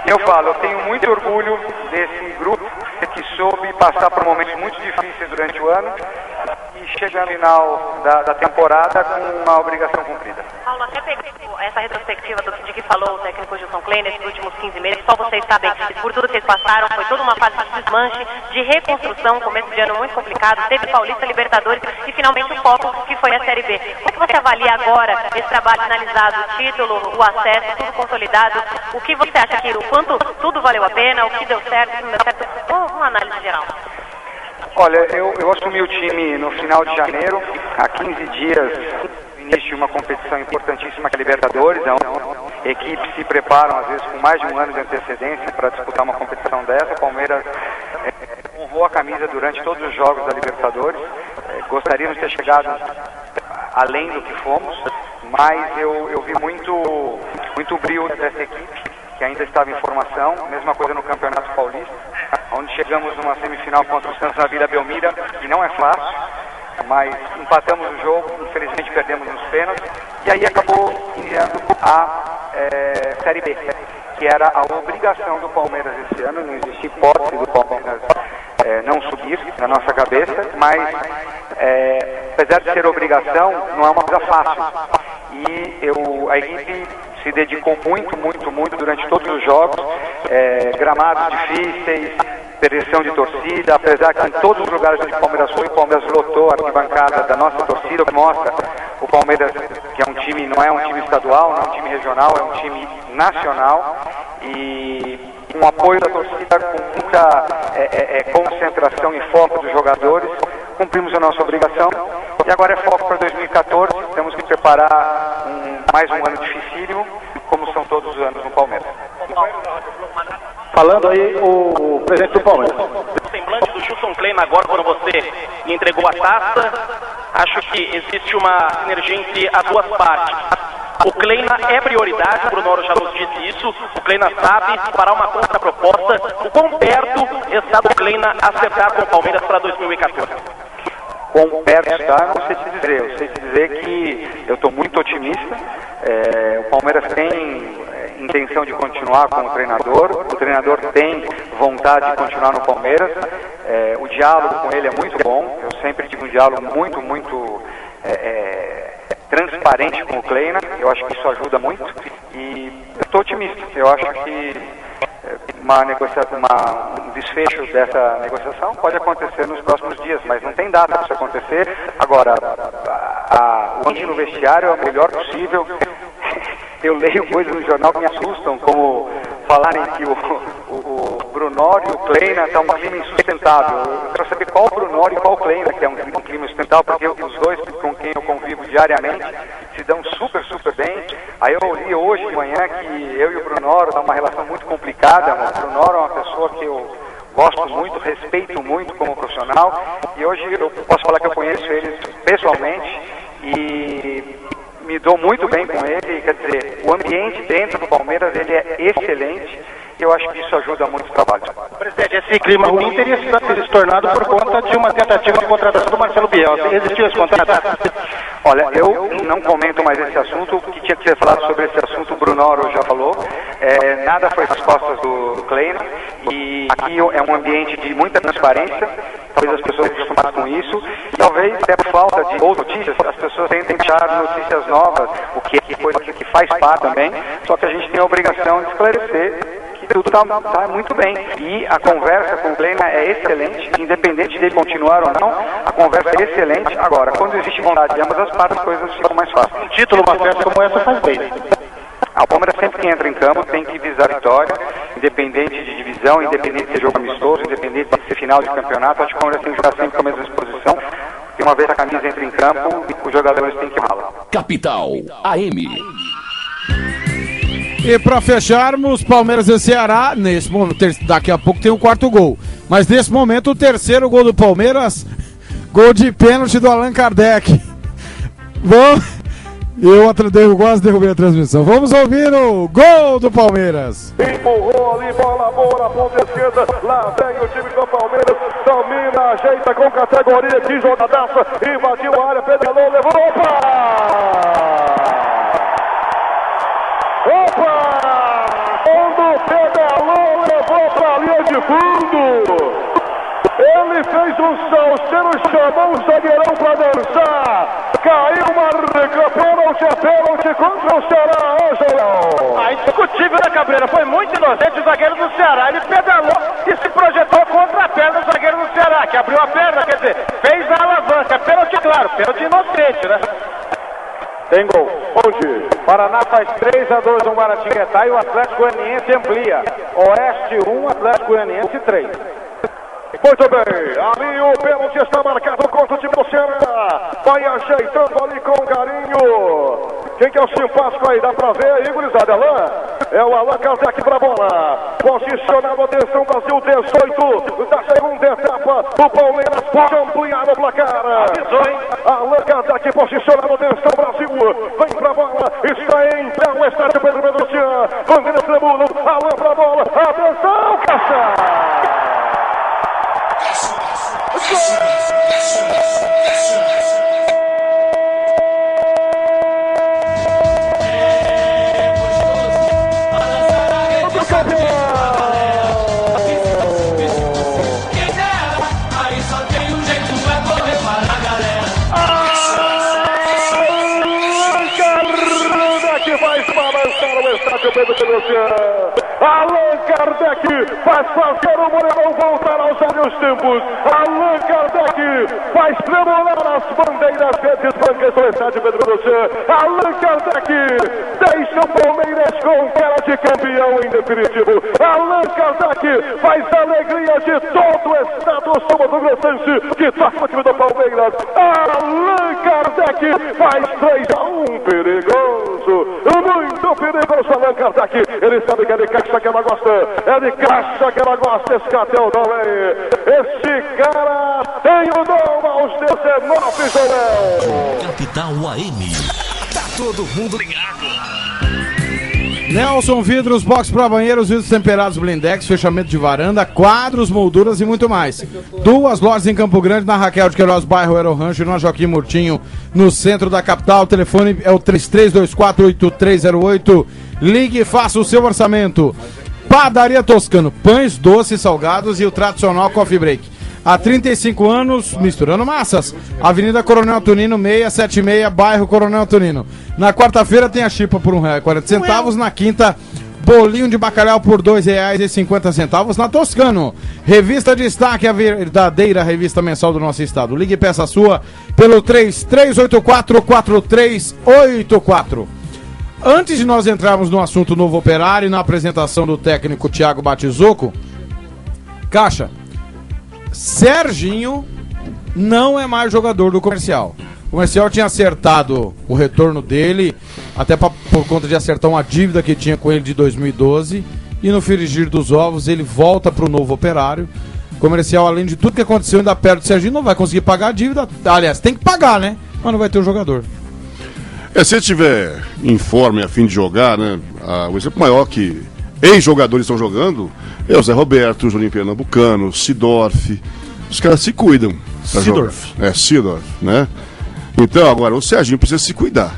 E eu falo, eu tenho muito orgulho desse grupo que soube passar por momentos muito difíceis durante o ano e chega no final da temporada com uma obrigação cumprida. Paulo, até pegando essa retrospectiva de que falou o técnico Gilson Kleina nesses últimos 15 meses, só vocês sabem que por tudo que eles passaram, foi toda uma fase de desmanche, de reconstrução, começo de ano muito complicado, teve Paulista, Libertadores e finalmente o foco que foi a Série B. Como você avalia agora esse trabalho finalizado, o título, o acesso, tudo consolidado? O que você acha que o quanto tudo valeu a pena, o que deu certo, o que não deu certo? Uma análise geral. Olha, eu assumi o time no final de janeiro, há 15 dias, início de uma competição importantíssima que é a Libertadores. Equipes se preparam, às vezes, com mais de um ano de antecedência para disputar uma competição dessa. O Palmeiras honrou a camisa durante todos os jogos da Libertadores. Gostaríamos de ter chegado além do que fomos, mas eu vi muito brilho dessa equipe, que ainda estava em formação. Mesma coisa no Campeonato Paulista, onde chegamos numa semifinal contra o Santos na Vila Belmiro, e não é fácil, mas empatamos o jogo, infelizmente perdemos nos pênaltis, e aí acabou iniciando a Série B, que era a obrigação do Palmeiras esse ano. Não existia hipótese do Palmeiras não subir na nossa cabeça, mas apesar de ser obrigação, não é uma coisa fácil. E a equipe se dedicou muito durante todos os jogos, gramados difíceis, pressão de torcida, apesar que em todos os lugares onde o Palmeiras foi, o Palmeiras lotou a arquibancada da nossa torcida, o que mostra o Palmeiras, que é um time, não é um time estadual, não é um time regional, é um time nacional, e com o apoio da torcida, com muita concentração e foco dos jogadores, cumprimos a nossa obrigação, e agora é foco para 2014, temos que preparar mais um ano dificílimo, como são todos os anos no Palmeiras. Falando aí o presidente do Palmeiras. O semblante do Gilson Kleina agora, quando você me entregou a taça, acho que existe uma sinergia entre as duas partes. O Kleina é prioridade, o Bruno Oro já nos disse isso, o Kleina sabe parar uma contraproposta. O quão perto está do Kleina acertar com o Palmeiras para 2014? Quão perto está, eu não sei te dizer. Eu sei te dizer que eu estou muito otimista. O Palmeiras tem intenção de continuar com o treinador tem vontade de continuar no Palmeiras. O diálogo com ele é muito bom. Eu sempre tive um diálogo muito transparente com o Kleina. Eu acho que isso ajuda muito. E eu estou otimista. Eu acho que um desfecho dessa negociação pode acontecer nos próximos dias, mas não tem data para isso acontecer. Agora, o ambiente no vestiário é o melhor possível. Eu leio coisas no jornal que me assustam, como falarem que o Brunório e o Kleina estão um clima insustentável. Eu quero saber qual o Brunório e qual o Kleina, que é um clima insustentável, porque os dois com quem eu convivo diariamente se dão super bem. Aí eu li hoje de manhã que eu e o Brunório dão uma relação muito complicada. O Brunório é uma pessoa que eu gosto muito, respeito muito como profissional, e hoje eu posso falar que eu conheço ele pessoalmente e me dou muito bem com ele. Quer dizer, o ambiente dentro do Palmeiras ele é excelente, e eu acho que isso ajuda muito o trabalho. Presidente, esse clima ruim teria se tornado por conta de uma tentativa de contratação do Marcelo Bielsa. Existiu esse contrato? Olha, eu não comento mais esse assunto. O que tinha que ser falado sobre esse assunto, o Bruno Oro já falou. Nada foi nas costas do Kleina, e aqui é um ambiente de muita transparência, talvez as pessoas estejam acostumadas com isso, e talvez até por falta de ou notícias, as pessoas tentem achar notícias novas, o que é coisa que faz parte também, só que a gente tem a obrigação de esclarecer que tudo está muito bem. E a conversa com o Kleina é excelente, independente dele continuar ou não, a conversa é excelente. Agora, quando existe vontade de ambas as partes, as coisas ficam mais fáceis. Um título, uma festa como essa faz bem. O Palmeiras sempre que entra em campo tem que visar a vitória, independente de divisão, independente de ser jogo amistoso, independente de ser final de campeonato. Acho que o Palmeiras tem que jogar sempre com a mesma disposição. E uma vez a camisa entra em campo, os jogadores têm que rala. Capital AM. E pra fecharmos, Palmeiras e Ceará, nesse momento, daqui a pouco tem o quarto gol. Mas nesse momento, o terceiro gol do Palmeiras, gol de pênalti do Allan Kardec. Eu quase derrubei a transmissão. Vamos ouvir o gol do Palmeiras. Empurrou ali, bola boa na ponta esquerda. Lá vem o time do Palmeiras. Domina, ajeita com categoria. Que jogadaça. Invadiu a área, pedalou, levou. Opa! Quando pedalou, levou pra linha de fundo. Ele fez um salseiro, chamou o zagueirão pra dançar. Caiu, marca, pênalti contra o Ceará, João. Indiscutível, né, Cabreira? Foi muito inocente o zagueiro do Ceará. Ele pedalou e se projetou contra a perna do zagueiro do Ceará, que abriu a perna, quer dizer, fez a alavanca. Pênalti, claro, pênalti inocente, né? Tem gol. Hoje, Paraná faz 3-2 no Guaratinguetá e o Atlético Goianiense amplia. Oeste 1, Atlético Goianiense 3. Muito bem, ali o pênalti está marcado contra o time do Ceará. Vai ajeitando ali com carinho. Quem que é o simpático aí? Dá pra ver aí, gurizada? Alain? É o Allan Kardec pra bola. Posicionado, atenção, Brasil 18 da segunda etapa. O Palmeiras pode ampliar o placar. Avisou, hein? Allan Kardec posicionado, atenção, Brasil. Vem pra bola, está em pé o estádio Pedro Mendonça. Bandeira tremula, Allan pra bola. Atenção, Caixa! Allan Kardec faz fazer o Morenão voltar aos velhos tempos. Allan Kardec faz tremolar as bandeiras verdes brancas do estádio Pedro Mendonça. Allan Kardec deixa o Palmeiras com cara de campeão em definitivo. Allan Kardec faz a alegria de todo o estado sul-mato-grossense que toca o time do Palmeiras. Allan Kardec faz 3-1, perigoso, muito perigoso. Allan Kardec, ele sabe que é de caixa que ela gosta, é de caixa que ela gosta. Esse Catel também, esse cara tem o dom aos 19, Joel. Capital AM. Tá todo mundo ligado. Nelson Vidros, box para banheiros, vidros temperados, blindex, fechamento de varanda, quadros, molduras e muito mais. 2 lojas em Campo Grande, na Raquel de Queiroz, bairro Aero Rancho, e na Joaquim Murtinho, no centro da capital. O telefone é o 33248308. Ligue e faça o seu orçamento. Padaria Toscano, pães, doces, salgados e o tradicional coffee break. Há 35 anos, misturando massas. Avenida Coronel Tonino, 676, bairro Coronel Tonino. Na quarta-feira tem a chipa por R$1,40. Na quinta, bolinho de bacalhau por R$2,50 na Toscano. Revista Destaque, a verdadeira revista mensal do nosso estado. Ligue e peça a sua pelo 3384-4384. Antes de nós entrarmos no assunto Novo Operário e na apresentação do técnico Thiago Batizucco, Caixa, Serginho não é mais jogador do Comercial. O Comercial tinha acertado o retorno dele, até por conta de acertar uma dívida que tinha com ele de 2012. E no frigir dos ovos ele volta para o Novo Operário. O Comercial, além de tudo que aconteceu, ainda perde o Serginho, não vai conseguir pagar a dívida. Aliás, tem que pagar, né? Mas não vai ter o jogador. Se ele estiver em forma e a fim de jogar, né? O exemplo maior que ex-jogadores estão jogando é o Zé Roberto, o Juninho Pernambucano, Sidorf. Os caras se cuidam. Sidorf. Sidorf, né? Então, agora, o Serginho precisa se cuidar.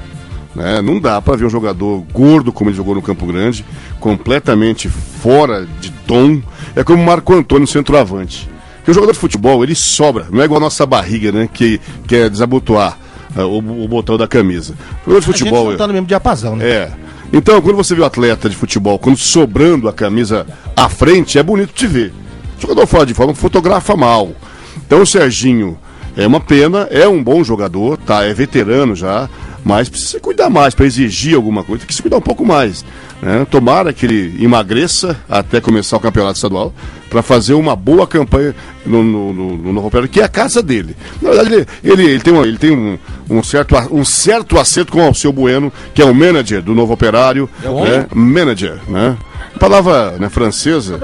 né? Não dá para ver um jogador gordo como ele jogou no Campo Grande, completamente fora de tom. É como o Marco Antônio, centroavante. Porque o jogador de futebol, ele sobra, não é igual a nossa barriga, né? Que quer desabotoar o botão da camisa. O jogador de futebol... A gente não tá no mesmo diapasão, né? É. Então, quando você vê o atleta de futebol, quando sobrando a camisa à frente, é bonito de ver. O jogador fora de forma fotografa mal. Então o Serginho é uma pena, é um bom jogador, tá? É veterano já, mas precisa cuidar mais para exigir alguma coisa, tem que se cuidar um pouco mais, né? Tomara que ele emagreça até começar o campeonato estadual para fazer uma boa campanha no Novo Operário, que é a casa dele. Na verdade, ele tem um certo acerto com o Alceu Bueno, que é o manager do Novo Operário, né? Manager, né? Palavra, né, francesa.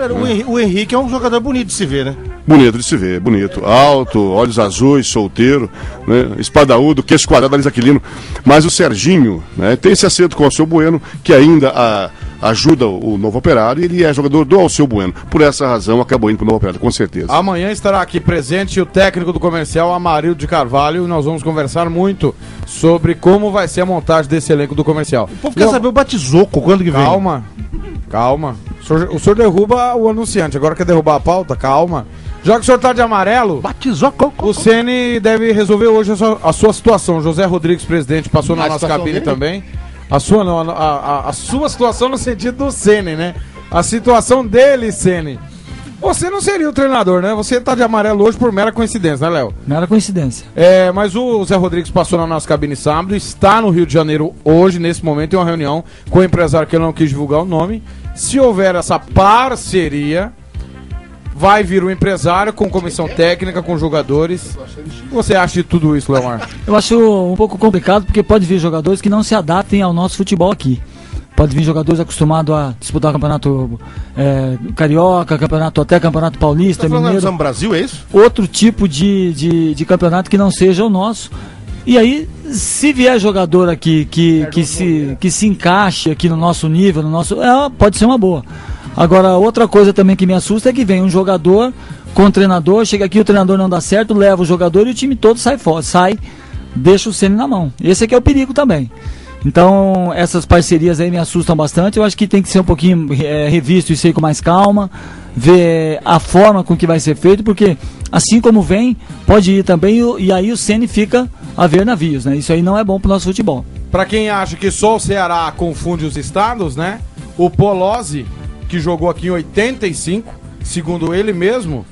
O Henrique é um jogador bonito de se ver, né? Bonito de se ver, bonito. Alto, olhos azuis, solteiro, né? Espadaúdo, queixo quadrado, nariz aquilino. Mas o Serginho, né, tem esse acerto com o Alceu Bueno, que ainda ajuda o Novo Operário, e ele é jogador do Alceu Bueno. Por essa razão, acabou indo para o Novo Operário, com certeza. Amanhã estará aqui presente o técnico do Comercial, Amarildo de Carvalho, e nós vamos conversar muito sobre como vai ser a montagem desse elenco do Comercial. O povo quer saber o Batizoco, quando que vem? Calma. O senhor derruba o anunciante, agora quer derrubar a pauta? Calma. Já que o senhor tá de amarelo, Batizoco. O Ceni deve resolver hoje a sua situação. José Rodrigues, presidente, passou na nossa cabine também. A sua não, a sua situação no sentido do Ceni, né? A situação dele, Ceni. Você não seria o treinador, né? Você tá de amarelo hoje por mera coincidência, né, Léo? Mera coincidência. Mas o Zé Rodrigues passou na nossa cabine sábado, está no Rio de Janeiro hoje, nesse momento, em uma reunião com o empresário que ele não quis divulgar o nome. Se houver essa parceria, vai vir o empresário com comissão técnica, com jogadores. O que você acha de tudo isso, Leomar? Eu acho um pouco complicado, porque pode vir jogadores que não se adaptem ao nosso futebol aqui. Pode vir jogadores acostumados a disputar campeonato carioca, até campeonato paulista, mineiro. No Brasil, é isso? Outro tipo de campeonato que não seja o nosso. E aí, se vier jogador aqui que se encaixe aqui no nosso nível, pode ser uma boa. Agora, outra coisa também que me assusta é que vem um jogador com o treinador, chega aqui, o treinador não dá certo, leva o jogador e o time todo sai, deixa o Ceni na mão. Esse aqui é o perigo também. Então, essas parcerias aí me assustam bastante. Eu acho que tem que ser um pouquinho revisto isso aí com mais calma, ver a forma com que vai ser feito, porque assim como vem, pode ir também, e aí o Ceni fica a ver navios, né? Isso aí não é bom pro nosso futebol. Pra quem acha que só o Ceará confunde os estados, né? O Polozzi, que jogou aqui em 85, segundo ele mesmo,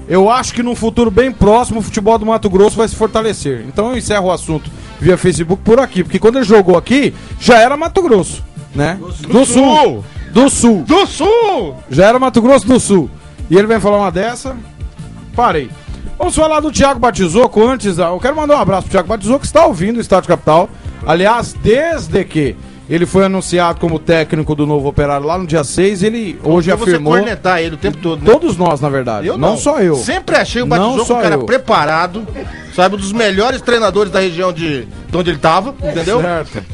eu acho que num futuro bem próximo o futebol do Mato Grosso vai se fortalecer. Então eu encerro o assunto via Facebook por aqui, porque quando ele jogou aqui, já era Mato Grosso, né? Do Sul! Já era Mato Grosso do Sul. E ele vem falar uma dessa, parei. Vamos falar do Thiago Batizoco antes. Eu quero mandar um abraço pro Thiago Batizoco, que está ouvindo o Estádio Capital. Aliás, desde que ele foi anunciado como técnico do Novo Operário lá no dia 6, ele hoje afirmou... Você cornetar ele o tempo todo, né? Todos nós, na verdade. Eu não só eu. Sempre achei o Batizoco um cara preparado, sabe, um dos melhores treinadores da região de onde ele tava, entendeu? Certo.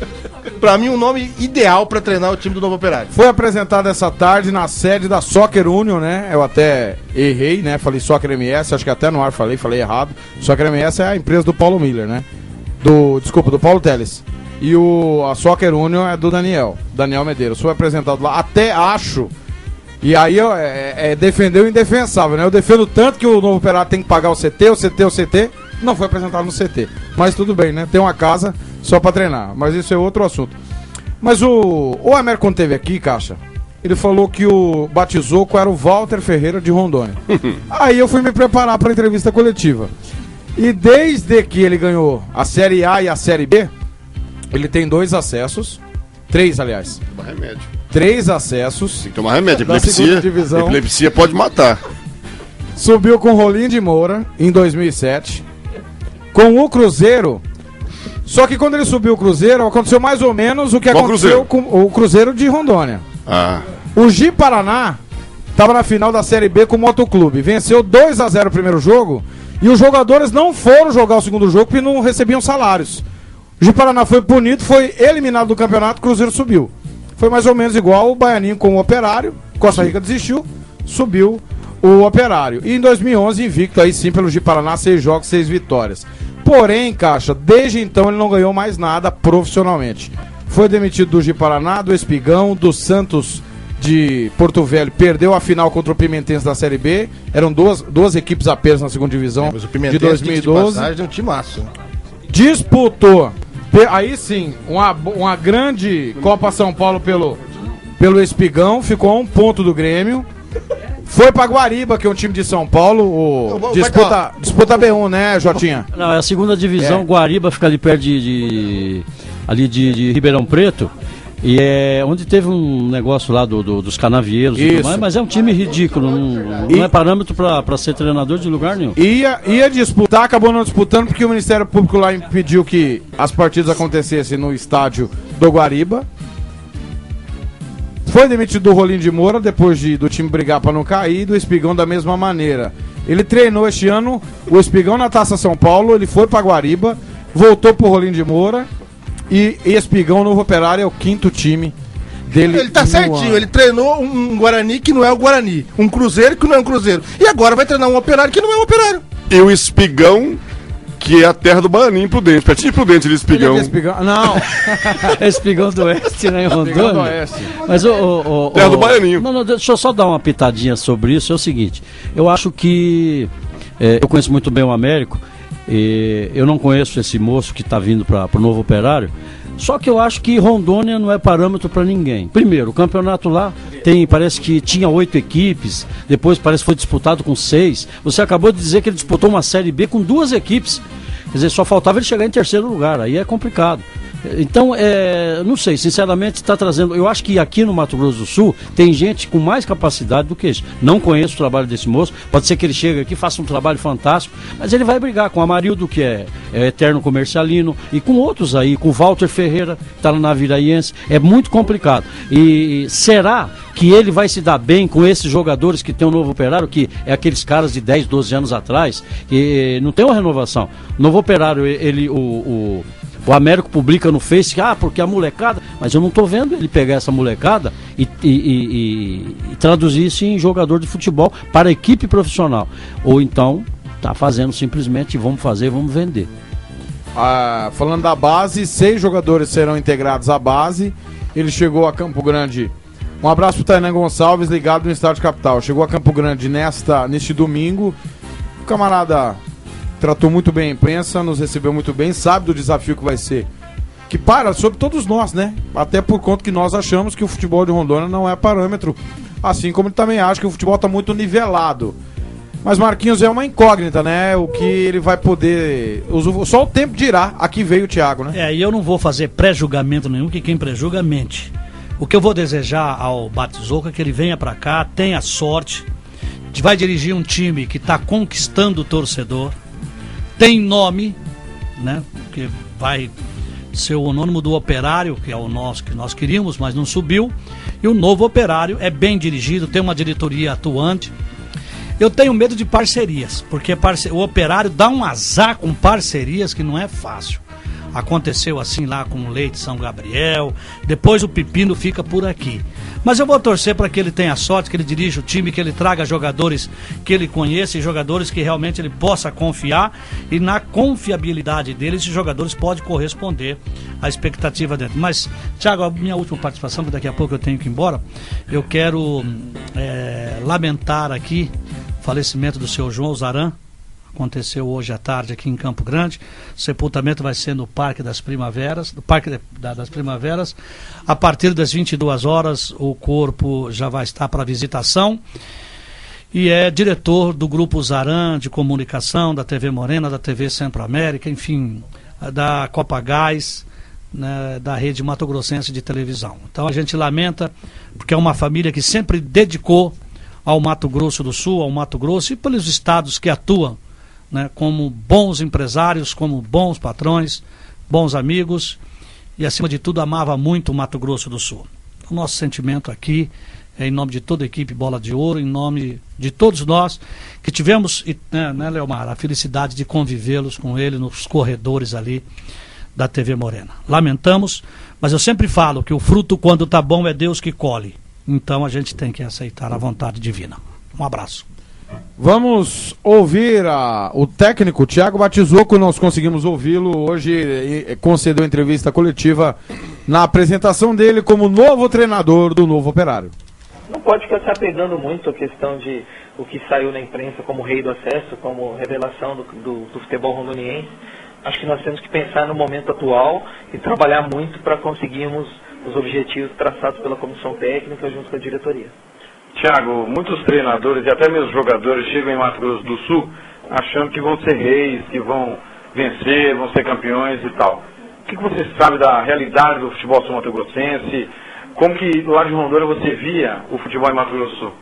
Pra mim, um nome ideal pra treinar o time do Novo Operário. Foi apresentado essa tarde na sede da Soccer Union, né? Eu até errei, né? Falei Soccer MS, acho que até no ar falei errado. Soccer MS é a empresa do Paulo Miller, né? Do Paulo Teles. E a Soccer Union é do Daniel Medeiros. Foi apresentado lá, até acho. E aí defendeu o indefensável, né? Eu defendo tanto que o Novo Operário tem que pagar o CT. Não foi apresentado no CT. Mas tudo bem, né? Tem uma casa só pra treinar. Mas isso é outro assunto. Mas o Emer, quando teve aqui, Caixa, ele falou que o Batizoco era o Walter Ferreira de Rondônia. Aí eu fui me preparar pra entrevista coletiva. E desde que ele ganhou a Série A e a Série B, ele tem 2 acessos. 3, aliás. Tomar remédio. 3 acessos. Tem que tomar remédio. Epilepsia pode matar. Subiu com o Rolim de Moura em 2007. Com o Cruzeiro. Só que quando ele subiu o Cruzeiro, aconteceu mais ou menos o que aconteceu com o Cruzeiro de Rondônia. O Ji Paraná estava na final da Série B com o Motoclube. Venceu 2-0 o primeiro jogo. E os jogadores não foram jogar o segundo jogo porque não recebiam salários. O Ji Paraná foi punido, foi eliminado do campeonato, o Cruzeiro subiu. Foi mais ou menos igual o Baianinho com o Operário. Costa Rica desistiu, subiu o Operário. E em 2011, invicto aí sim pelo Ji Paraná, 6 jogos, 6 vitórias. Porém, Caixa, desde então ele não ganhou mais nada profissionalmente. foi demitido do Ji-Paraná, do Espigão, do Santos de Porto Velho, perdeu a final contra o Pimentense da Série B. Eram duas equipes apenas na segunda divisão de 2012. É um timaço. Disputou, aí sim, uma grande Copa São Paulo pelo Espigão, ficou a 1 ponto do Grêmio. Foi pra Guariba, que é um time de São Paulo, disputa B1, né, Jotinha? Não, é a segunda divisão, Guariba fica ali perto de Ribeirão Preto. E é onde teve um negócio lá dos canavieiros e tudo mais, mas é um time ridículo, não é parâmetro pra ser treinador de lugar nenhum. Ia disputar, acabou não disputando porque o Ministério Público lá impediu que as partidas acontecessem no estádio do Guariba. Foi demitido do Rolim de Moura depois do time brigar para não cair, e do Espigão da mesma maneira. Ele treinou este ano o Espigão na Taça São Paulo, ele foi para Guariba, voltou pro Rolim de Moura e Espigão, Novo Operário, é o 5º time dele. Ele tá certinho, ele treinou um Guarani que não é o Guarani, um Cruzeiro que não é um Cruzeiro, e agora vai treinar um Operário que não é um Operário. E o Espigão, que é a terra do Bananinho Prudente. Pertinho de Prudente, ele Espigão. Não. É Espigão do Oeste, né, em Rondônia? Do Oeste. Mas terra do Bananinho. Não, deixa eu só dar uma pitadinha sobre isso. É o seguinte, eu acho que eu conheço muito bem o Américo, e eu não conheço esse moço que está vindo para o Novo Operário. Só que eu acho que Rondônia não é parâmetro para ninguém. Primeiro, o campeonato lá parece que tinha 8 equipes, depois parece que foi disputado com 6. Você acabou de dizer que ele disputou uma Série B com 2 equipes. Quer dizer, só faltava ele chegar em 3º lugar, aí é complicado. Então, não sei, sinceramente está trazendo... Eu acho que aqui no Mato Grosso do Sul tem gente com mais capacidade do que isso. Não conheço o trabalho desse moço, pode ser que ele chegue aqui e faça um trabalho fantástico, mas ele vai brigar com o Amarildo, que é eterno comercialino, e com outros aí, com o Walter Ferreira, que está no Naviraense. É muito complicado. E será que ele vai se dar bem com esses jogadores que tem o Novo Operário, que é aqueles caras de 10, 12 anos atrás, que não tem uma renovação? O Novo Operário, o Américo publica no Face, porque a molecada... Mas eu não estou vendo ele pegar essa molecada e traduzir isso em jogador de futebol para a equipe profissional. Ou então, está fazendo simplesmente, vamos fazer, vamos vender. Falando da base, 6 jogadores serão integrados à base. Ele chegou a Campo Grande. Um abraço para o Tainan Gonçalves, ligado no Estádio Capital. Chegou a Campo Grande neste domingo. O camarada tratou muito bem a imprensa, nos recebeu muito bem, sabe do desafio que vai ser, que para sobre todos nós, né? Até por conta que nós achamos que o futebol de Rondônia não é parâmetro, assim como ele também acha que o futebol está muito nivelado. Mas Marquinhos é uma incógnita, né? O que ele vai poder... Só o tempo dirá. Aqui veio o Thiago, né? E eu não vou fazer pré-julgamento nenhum, que quem pré-julga mente. O que eu vou desejar ao Batizoca é que ele venha para cá, tenha sorte, vai dirigir um time que está conquistando o torcedor, tem nome, né? Que vai ser o anônimo do Operário, que é o nosso que nós queríamos, mas não subiu. E o Novo Operário é bem dirigido, tem uma diretoria atuante. Eu tenho medo de parcerias, porque o Operário dá um azar com parcerias que não é fácil. Aconteceu assim lá com o Leite São Gabriel, depois o Pepino fica por aqui. Mas eu vou torcer para que ele tenha sorte, que ele dirija o time, que ele traga jogadores que ele conheça e jogadores que realmente ele possa confiar, e na confiabilidade dele, esses jogadores podem corresponder à expectativa dele. Mas, Thiago, a minha última participação, porque daqui a pouco eu tenho que ir embora, eu quero lamentar aqui o falecimento do seu João Zaran. Aconteceu hoje à tarde aqui em Campo Grande. O sepultamento vai ser no Parque das Primaveras, das Primaveras. A partir das 22 horas, o corpo já vai estar para visitação. E é diretor do Grupo Zaran de Comunicação, da TV Morena, da TV Centro-América, enfim, da Copa Gás, né, da Rede Mato Grossense de televisão. Então a gente lamenta, porque é uma família que sempre dedicou ao Mato Grosso do Sul, ao Mato Grosso e pelos estados que atuam, né, como bons empresários, como bons patrões, bons amigos, e acima de tudo amava muito o Mato Grosso do Sul. O nosso sentimento aqui é em nome de toda a equipe Bola de Ouro, em nome de todos nós que tivemos, né, Leomar, a felicidade de convivê-los com ele nos corredores ali da TV Morena. Lamentamos, mas eu sempre falo que o fruto, quando está bom, é Deus que colhe. Então a gente tem que aceitar a vontade divina. Um abraço. Vamos ouvir o técnico Thiago Batizoco. Nós conseguimos ouvi-lo hoje, concedeu entrevista coletiva na apresentação dele como novo treinador do Novo Operário. Não pode ficar se apegando muito à questão de o que saiu na imprensa como rei do acesso, como revelação do futebol rondoniense. Acho que nós temos que pensar no momento atual e trabalhar muito para conseguirmos os objetivos traçados pela comissão técnica junto com a diretoria. Thiago, muitos treinadores e até mesmo jogadores chegam em Mato Grosso do Sul achando que vão ser reis, que vão vencer, vão ser campeões e tal. O que você sabe da realidade do futebol sul-mato-grossense? Como que lá de Rondônia você via o futebol em Mato Grosso do Sul?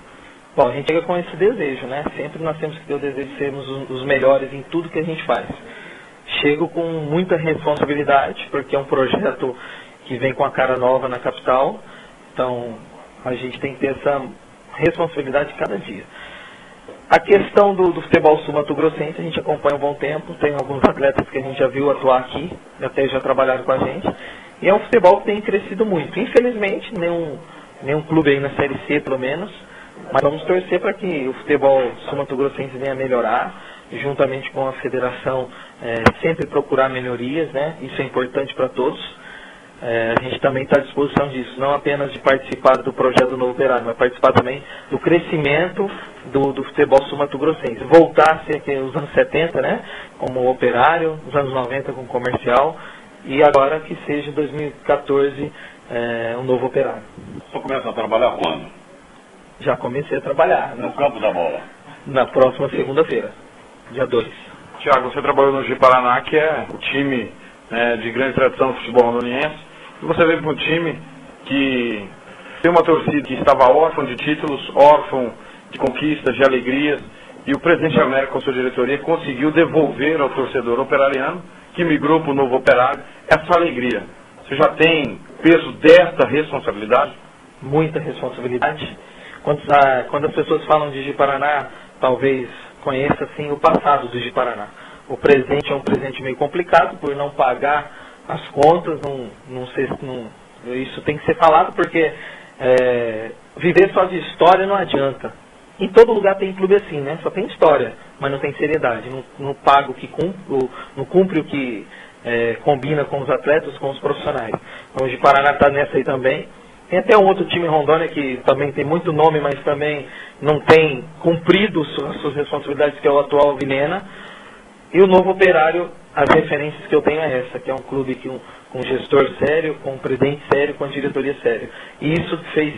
Bom, a gente chega com esse desejo, né? Sempre nós temos que ter o desejo de sermos os melhores em tudo que a gente faz. Chego com muita responsabilidade, porque é um projeto que vem com a cara nova na capital. Então, a gente tem que ter essa responsabilidade cada dia. A questão do futebol sul-mato-grossense, a gente acompanha há um bom tempo. Tem alguns atletas que a gente já viu atuar aqui, até já trabalharam com a gente. E é um futebol que tem crescido muito. Infelizmente, nenhum clube aí na Série C, pelo menos. Mas vamos torcer para que o futebol sul-mato-grossense venha a melhorar, juntamente com a federação, sempre procurar melhorias, né? Isso é importante para todos. A gente também está à disposição disso, não apenas de participar do projeto do Novo Operário, mas participar também do crescimento do futebol sul-mato-grossense. Voltar a ser aqui os anos 70, né? Como Operário, os anos 90 com Comercial, e agora que seja 2014 um Novo Operário. Você começa a trabalhar quando? Já comecei a trabalhar. No campo da bola? Na próxima segunda-feira, dia 2. Thiago, você trabalhou no Ji-Paraná, que é o time de grande tradição do futebol rondoniense, e você veio para um time que tem uma torcida que estava órfã de títulos, órfã de conquistas, de alegrias, e o presidente Américo, com sua diretoria, conseguiu devolver ao torcedor operariano, que migrou para o Novo Operário, essa alegria. Você já tem peso desta responsabilidade? Muita responsabilidade. Quando as pessoas falam de Ji-Paraná, talvez conheça assim o passado do Ji-Paraná. O presente é um presente meio complicado por não pagar as contas, isso tem que ser falado porque viver só de história não adianta. Em todo lugar tem clube assim, né? Só tem história, mas não tem seriedade, não paga o que cumpre, não cumpre o que combina com os atletas, com os profissionais. Então o Ji-Paraná está nessa aí também. Tem até um outro time em Rondônia que também tem muito nome, mas também não tem cumprido as suas responsabilidades, que é o atual Vilhena. E o Novo Operário, as referências que eu tenho é essa, que é um clube com um gestor sério, com um presidente sério, com a diretoria séria. E isso fez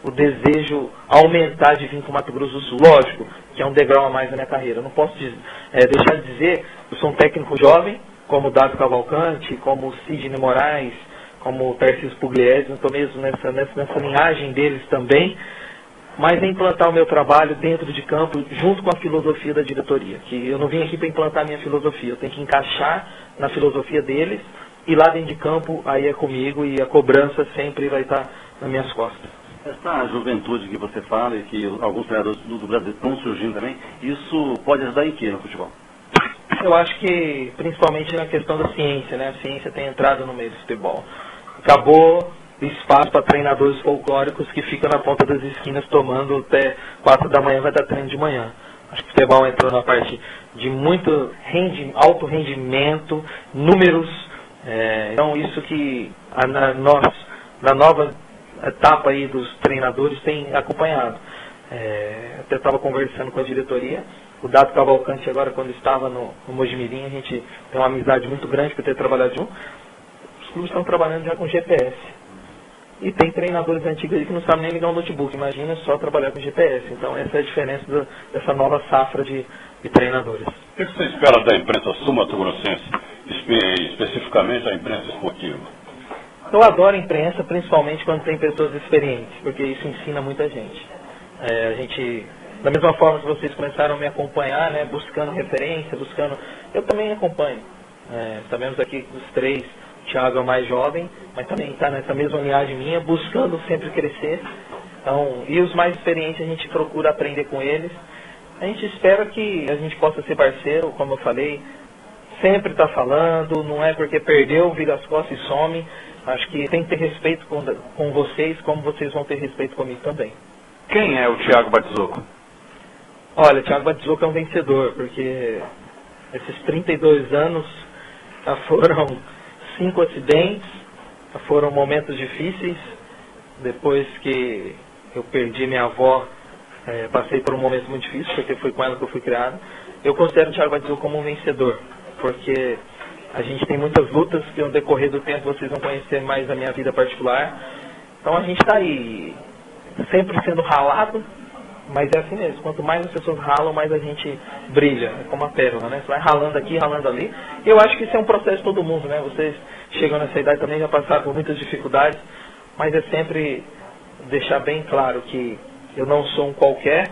o desejo aumentar de vir para o Mato Grosso do Sul. Lógico que é um degrau a mais na minha carreira. Eu não posso deixar de dizer que eu sou um técnico jovem, como o Dado Cavalcante, como o Sidney Moraes, como o Tarcísio Pugliese, eu estou mesmo nessa linhagem deles também, mas é implantar o meu trabalho dentro de campo, junto com a filosofia da diretoria, que eu não vim aqui para implantar a minha filosofia, eu tenho que encaixar na filosofia deles, e lá dentro de campo, aí é comigo, e a cobrança sempre vai estar nas minhas costas. Essa juventude que você fala, e que alguns treinadores do Brasil estão surgindo também, isso pode ajudar em quê no futebol? Eu acho que, principalmente na questão da ciência, né? A ciência tem entrado no meio do futebol. Acabou espaço para treinadores folclóricos que ficam na ponta das esquinas tomando até 4 da manhã, vai dar treino de manhã. Acho que o futebol entrou na parte de muito alto rendimento, números. Então isso que na nova etapa aí dos treinadores tem acompanhado. Até estava conversando com a diretoria. O Dado Cavalcante agora, quando estava no Mojimirim, a gente tem uma amizade muito grande por ter trabalhado junto. Os clubes estão trabalhando já com GPS. E tem treinadores antigos aí que não sabem nem ligar um notebook. Imagina só trabalhar com GPS. Então essa é a diferença dessa nova safra de treinadores. O que você espera da imprensa sul-mato-grossense, especificamente a imprensa esportiva? Eu adoro a imprensa, principalmente quando tem pessoas experientes, porque isso ensina muita gente. A gente, da mesma forma que vocês começaram a me acompanhar, né, buscando referência, eu também acompanho. Sabemos aqui os três, o Thiago é o mais jovem, mas também está nessa mesma linhagem minha, buscando sempre crescer. Então, e os mais experientes a gente procura aprender com eles. A gente espera que a gente possa ser parceiro, como eu falei, sempre está falando, não é porque perdeu, vira as costas e some. Acho que tem que ter respeito com vocês, como vocês vão ter respeito comigo também. Quem é o Thiago Batizucco? Olha, o Thiago Batizucco é um vencedor, porque esses 32 anos já foram 5 acidentes, foram momentos difíceis. Depois que eu perdi minha avó, passei por um momento muito difícil, porque foi com ela que eu fui criado. Eu considero o Thiago Batizou como um vencedor, porque a gente tem muitas lutas que no decorrer do tempo vocês vão conhecer mais a minha vida particular. Então a gente está aí sempre sendo ralado, mas é assim mesmo. Quanto mais as pessoas ralam, mais a gente brilha. É como a pérola, né? Você vai ralando aqui, ralando ali. Eu acho que isso é um processo de todo mundo, né? Vocês chegam nessa idade também, já passaram por muitas dificuldades, mas é sempre deixar bem claro que eu não sou um qualquer,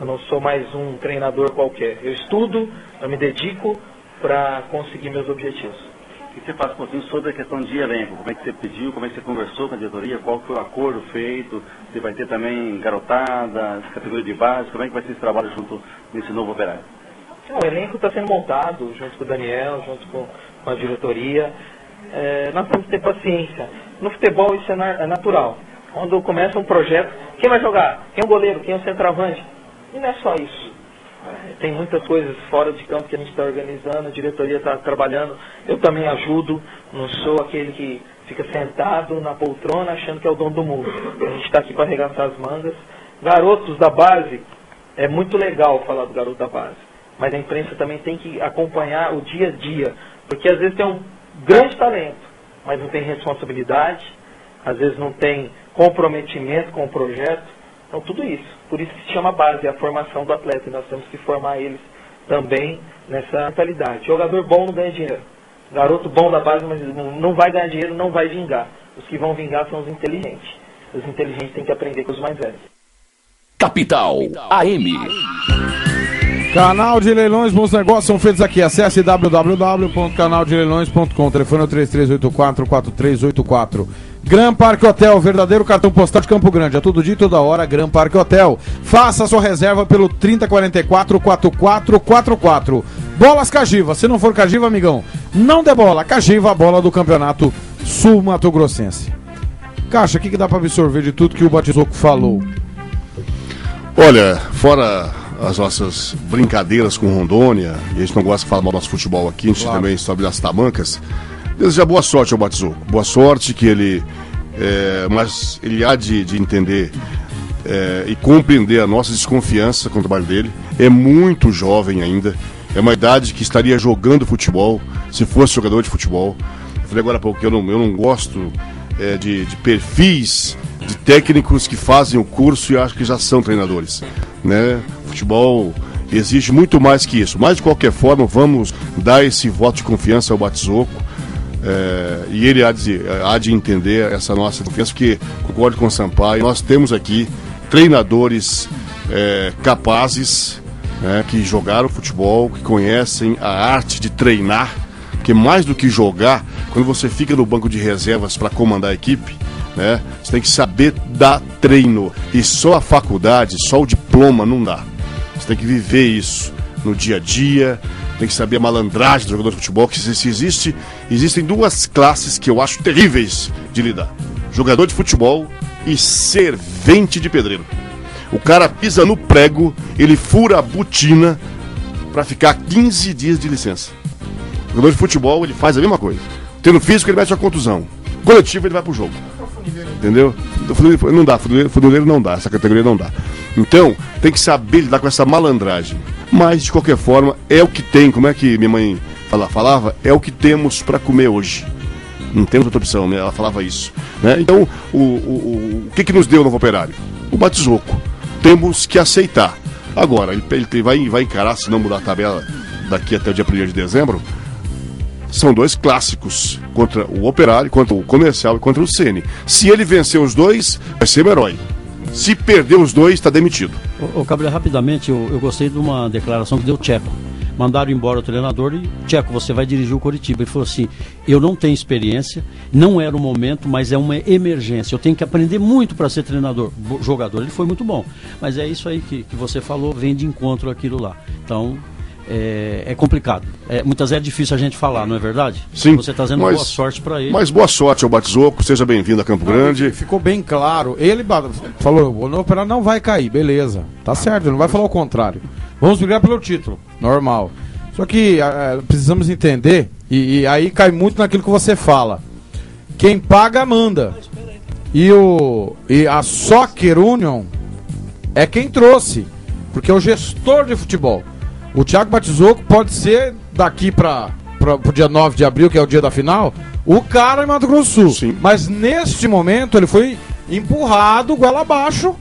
eu não sou mais um treinador qualquer. Eu estudo, eu me dedico para conseguir meus objetivos. O que você faz um pouquinho sobre a questão de elenco? Como é que você pediu, como é que você conversou com a diretoria, qual foi o acordo feito? Você vai ter também garotada, categoria de base, como é que vai ser esse trabalho junto nesse novo Operário? O elenco está sendo montado junto com o Daniel, junto com a diretoria. Nós temos que ter paciência. No futebol isso é natural. Quando começa um projeto, quem vai jogar? Quem é o goleiro? Quem é o centroavante? E não é só isso. Tem muitas coisas fora de campo que a gente está organizando, a diretoria está trabalhando. Eu também ajudo, não sou aquele que fica sentado na poltrona achando que é o dono do mundo. A gente está aqui para arregaçar as mangas. Garotos da base, é muito legal falar do garoto da base, mas a imprensa também tem que acompanhar o dia a dia, porque às vezes tem um grande talento, mas não tem responsabilidade, às vezes não tem comprometimento com o projeto. Então tudo isso, por isso que se chama base, é a formação do atleta, e nós temos que formar eles também nessa mentalidade. Jogador bom não ganha dinheiro, garoto bom da base, mas não vai ganhar dinheiro, não vai vingar. Os que vão vingar são os inteligentes. Os inteligentes têm que aprender com os mais velhos. Capital AM. Canal de Leilões, bons negócios são feitos aqui. Acesse www.canaldeleilões.com. Telefone é 3384-4384. Gran Parque Hotel, verdadeiro cartão postal de Campo Grande. A todo dia e toda hora, Gran Parque Hotel. Faça a sua reserva pelo 3044-4444. Bolas Cagiva. Se não for Cagiva, amigão, não dê bola. Cagiva, a bola do campeonato sul-mato-grossense. Caixa, o que dá para absorver de tudo que o Batizoco falou? Olha, fora as nossas brincadeiras com Rondônia, e a gente não gosta de falar mal do nosso futebol aqui, a gente também sobe das tamancas. Desejar boa sorte ao Batizoco. Boa sorte, que ele. Mas ele há de entender e compreender a nossa desconfiança com o trabalho dele. É muito jovem ainda. É uma idade que estaria jogando futebol, se fosse jogador de futebol. Eu falei agora há pouco que eu não gosto de perfis de técnicos que fazem o curso e acho que já são treinadores, né? Futebol exige muito mais que isso. Mas de qualquer forma, vamos dar esse voto de confiança ao Batizoco. E ele há de entender essa nossa confiança, porque concordo com o Sampaio, nós temos aqui treinadores capazes, que jogaram futebol, que conhecem a arte de treinar, porque mais do que jogar, quando você fica no banco de reservas para comandar a equipe, né, você tem que saber dar treino, e só a faculdade, só o diploma não dá. Você tem que viver isso no dia a dia, tem que saber a malandragem do jogador de futebol, que existem duas classes que eu acho terríveis de lidar: jogador de futebol e servente de pedreiro. O cara pisa no prego, ele fura a botina para ficar 15 dias de licença. O jogador de futebol, ele faz a mesma coisa. Tendo físico, ele mete uma contusão. Coletivo, ele vai pro jogo. Entendeu? Não dá, fundileiro não dá, essa categoria não dá. Então, tem que saber lidar com essa malandragem. Mas, de qualquer forma, é o que tem. Como é que minha mãe falava? É o que temos para comer hoje. Não temos outra opção, né? Ela falava isso, né? Então, o que nos deu o novo Operário? O Batizoco. Temos que aceitar. Agora, ele vai encarar, se não mudar a tabela daqui até o dia 1º de dezembro. São dois clássicos, contra o Operário, contra o Comercial e contra o Ceni. Se ele vencer os dois, vai ser um herói. Se perder os dois, está demitido. Cabral, rapidamente, eu gostei de uma declaração que deu o Tcheco. Mandaram embora o treinador e, Tcheco, você vai dirigir o Coritiba. Ele falou assim: eu não tenho experiência, não era o momento, mas é uma emergência. Eu tenho que aprender muito para ser treinador. Jogador, ele foi muito bom. Mas é isso aí que você falou, vem de encontro aquilo lá. Então, é complicado. Muitas vezes é difícil a gente falar, não é verdade? Sim. Você está dando boa sorte para ele. Mas boa sorte ao Batizoco, seja bem-vindo a Campo Grande. Ficou bem claro. Ele falou: o Operário não vai cair, beleza. Tá certo, ele não vai falar o contrário. Vamos brigar pelo título, normal. Só que precisamos entender, e aí cai muito naquilo que você fala, quem paga manda. E a Soccer Union é quem trouxe, porque é o gestor de futebol. O Thiago Batisocco pode ser daqui para o dia 9 de abril, que é o dia da final, o cara em Mato Grosso do Sul. Sim. Mas neste momento ele foi empurrado goela abaixo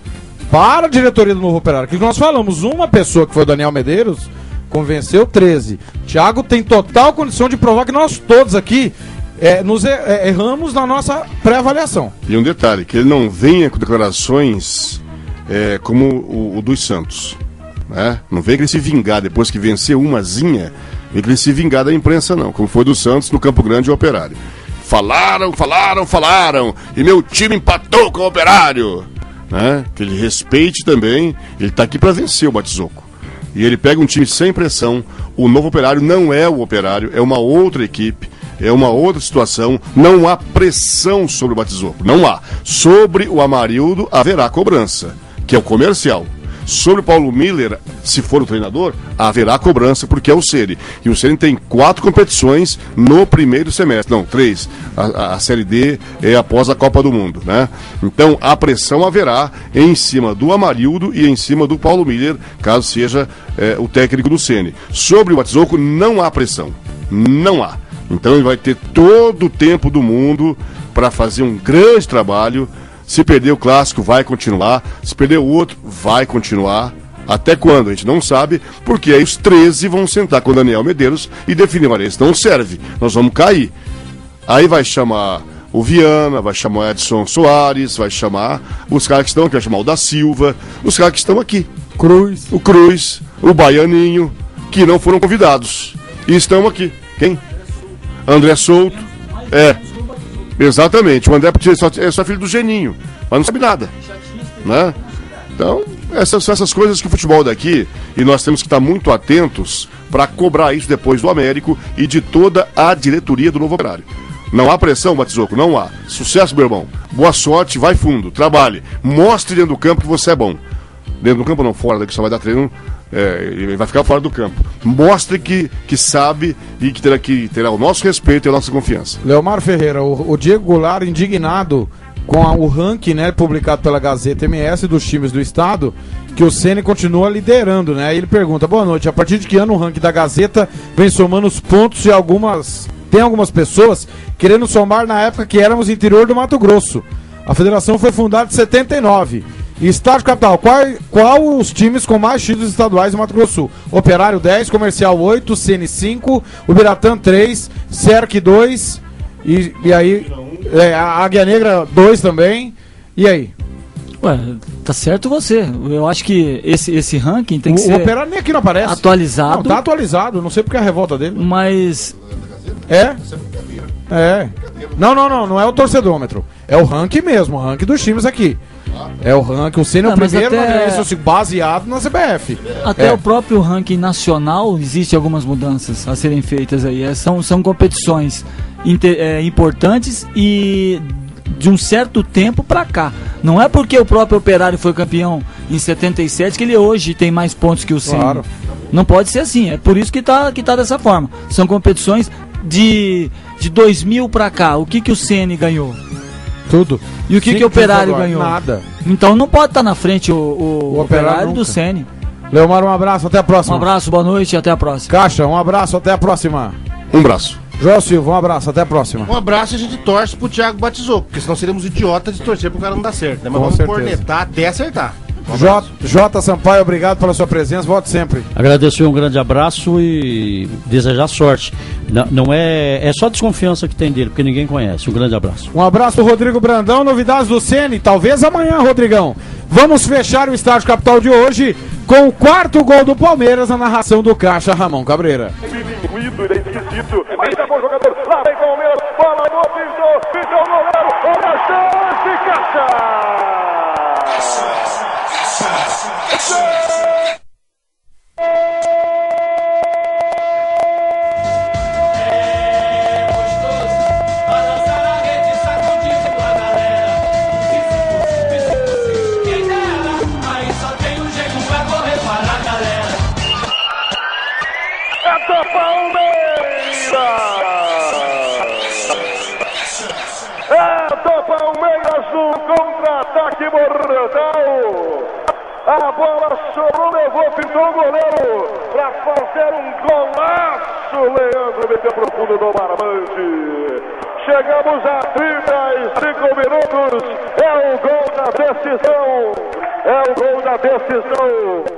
para a diretoria do Novo Operário. Que nós falamos, uma pessoa que foi o Daniel Medeiros convenceu 13. Thiago tem total condição de provar que nós todos aqui erramos na nossa pré-avaliação. E um detalhe, que ele não venha com declarações como o dos Santos. Né? Não vem que ele se vingar depois que venceu umazinha, vem que ele se vingar da imprensa não, como foi do Santos no Campo Grande e Operário. Falaram, e meu time empatou com o Operário. Né? Que ele respeite também, ele está aqui para vencer o Batisocco. E ele pega um time sem pressão, o Novo Operário não é o Operário, é uma outra equipe, é uma outra situação, não há pressão sobre o Batisocco, não há. Sobre o Amarildo haverá cobrança, que é o comercial. Sobre o Paulo Miller, se for o treinador, haverá cobrança, porque é o Ceni. E o Ceni tem 4 competições no primeiro semestre. Não, 3. A Série D é após a Copa do Mundo, né? Então, a pressão haverá em cima do Amarildo e em cima do Paulo Miller, caso seja o técnico do Ceni. Sobre o Batisocco, não há pressão. Não há. Então, ele vai ter todo o tempo do mundo para fazer um grande trabalho. Se perder o clássico, vai continuar. Se perder o outro, vai continuar. Até quando? A gente não sabe, porque aí os 13 vão sentar com o Daniel Medeiros e definir, olha, esse não serve, nós vamos cair. Aí vai chamar o Viana, vai chamar o Edson Soares, vai chamar os caras que estão aqui, vai chamar o da Silva, os caras que estão aqui. O Cruz, o Baianinho, que não foram convidados. E estão aqui. Quem? André Souto. Exatamente, o André é só filho do Geninho, mas não sabe nada, né? Então, essas são essas coisas que o futebol daqui, e nós temos que estar muito atentos para cobrar isso depois do Américo e de toda a diretoria do Novo Operário. Não há pressão, Batisocco, não há. Sucesso, meu irmão. Boa sorte, vai fundo, trabalhe. Mostre dentro do campo que você é bom. Dentro do campo não, fora daqui, só vai dar treino. Ele vai ficar fora do campo. Mostre que sabe e que terá o nosso respeito e a nossa confiança. Leomar Ferreira, o Diego Goulart indignado com o ranking, né, publicado pela Gazeta MS dos times do estado, que o Ceni continua liderando, né? Aí ele pergunta, boa noite, a partir de que ano o ranking da Gazeta vem somando os pontos e tem algumas pessoas querendo somar na época que éramos interior do Mato Grosso. A federação foi fundada em 79. Estádio Capital, qual os times com mais títulos estaduais do Mato Grosso do Sul? Operário 10, Comercial 8, Ceni 5, Ubiratã 3, Cerc 2, e aí a Águia Negra 2 também, e aí? Ué, tá certo você. Eu acho que esse ranking tem que ser... O Operário nem aqui não aparece. Atualizado. Não, tá atualizado, não sei porque é a revolta dele. Mas... Não é o torcedômetro. É o ranking mesmo, o ranking dos times aqui. É o ranking, o Ceni é o primeiro, baseado na CBF. Até o próprio ranking nacional existe algumas mudanças a serem feitas aí. São competições importantes e de um certo tempo pra cá. Não é porque o próprio Operário foi campeão em 77 que ele hoje tem mais pontos que o Ceni. Claro. Não pode ser assim, é por isso que tá dessa forma. São competições de 2000 pra cá. O que o Ceni ganhou? Tudo. E o que o Operário ganhou? Nada. Então não pode estar na frente o Operário do Ceni. Leomar, um abraço, até a próxima. Um abraço, boa noite e até a próxima. Caixa, um abraço, até a próxima. Um abraço. Joel Silva, um abraço, até a próxima. Um abraço e a gente torce pro Thiago Batisocco, porque senão seríamos idiotas de torcer pro cara não dar certo, né? Mas vamos cornetar até acertar. J. Sampaio, obrigado pela sua presença, volte sempre. Agradecer, um grande abraço e desejar sorte. Não é só desconfiança que tem dele, porque ninguém conhece. Um grande abraço. Um abraço pro Rodrigo Brandão, novidades do Ceni, talvez amanhã, Rodrigão. Vamos fechar o Estádio Capital de hoje com o 4º gol do Palmeiras na narração do Caixa Ramon Cabreira. Ele é esquisito, mas é bom jogador, lá vem Palmeiras, bola no pintou o goleiro, olha a chance, Caixa! Palmeiras no contra-ataque mortal. A bola sobrou, levou, pintou o goleiro para fazer um golaço. Leandro meteu pro fundo do barbante. Chegamos a 35 minutos. É o gol da decisão. É o gol da decisão.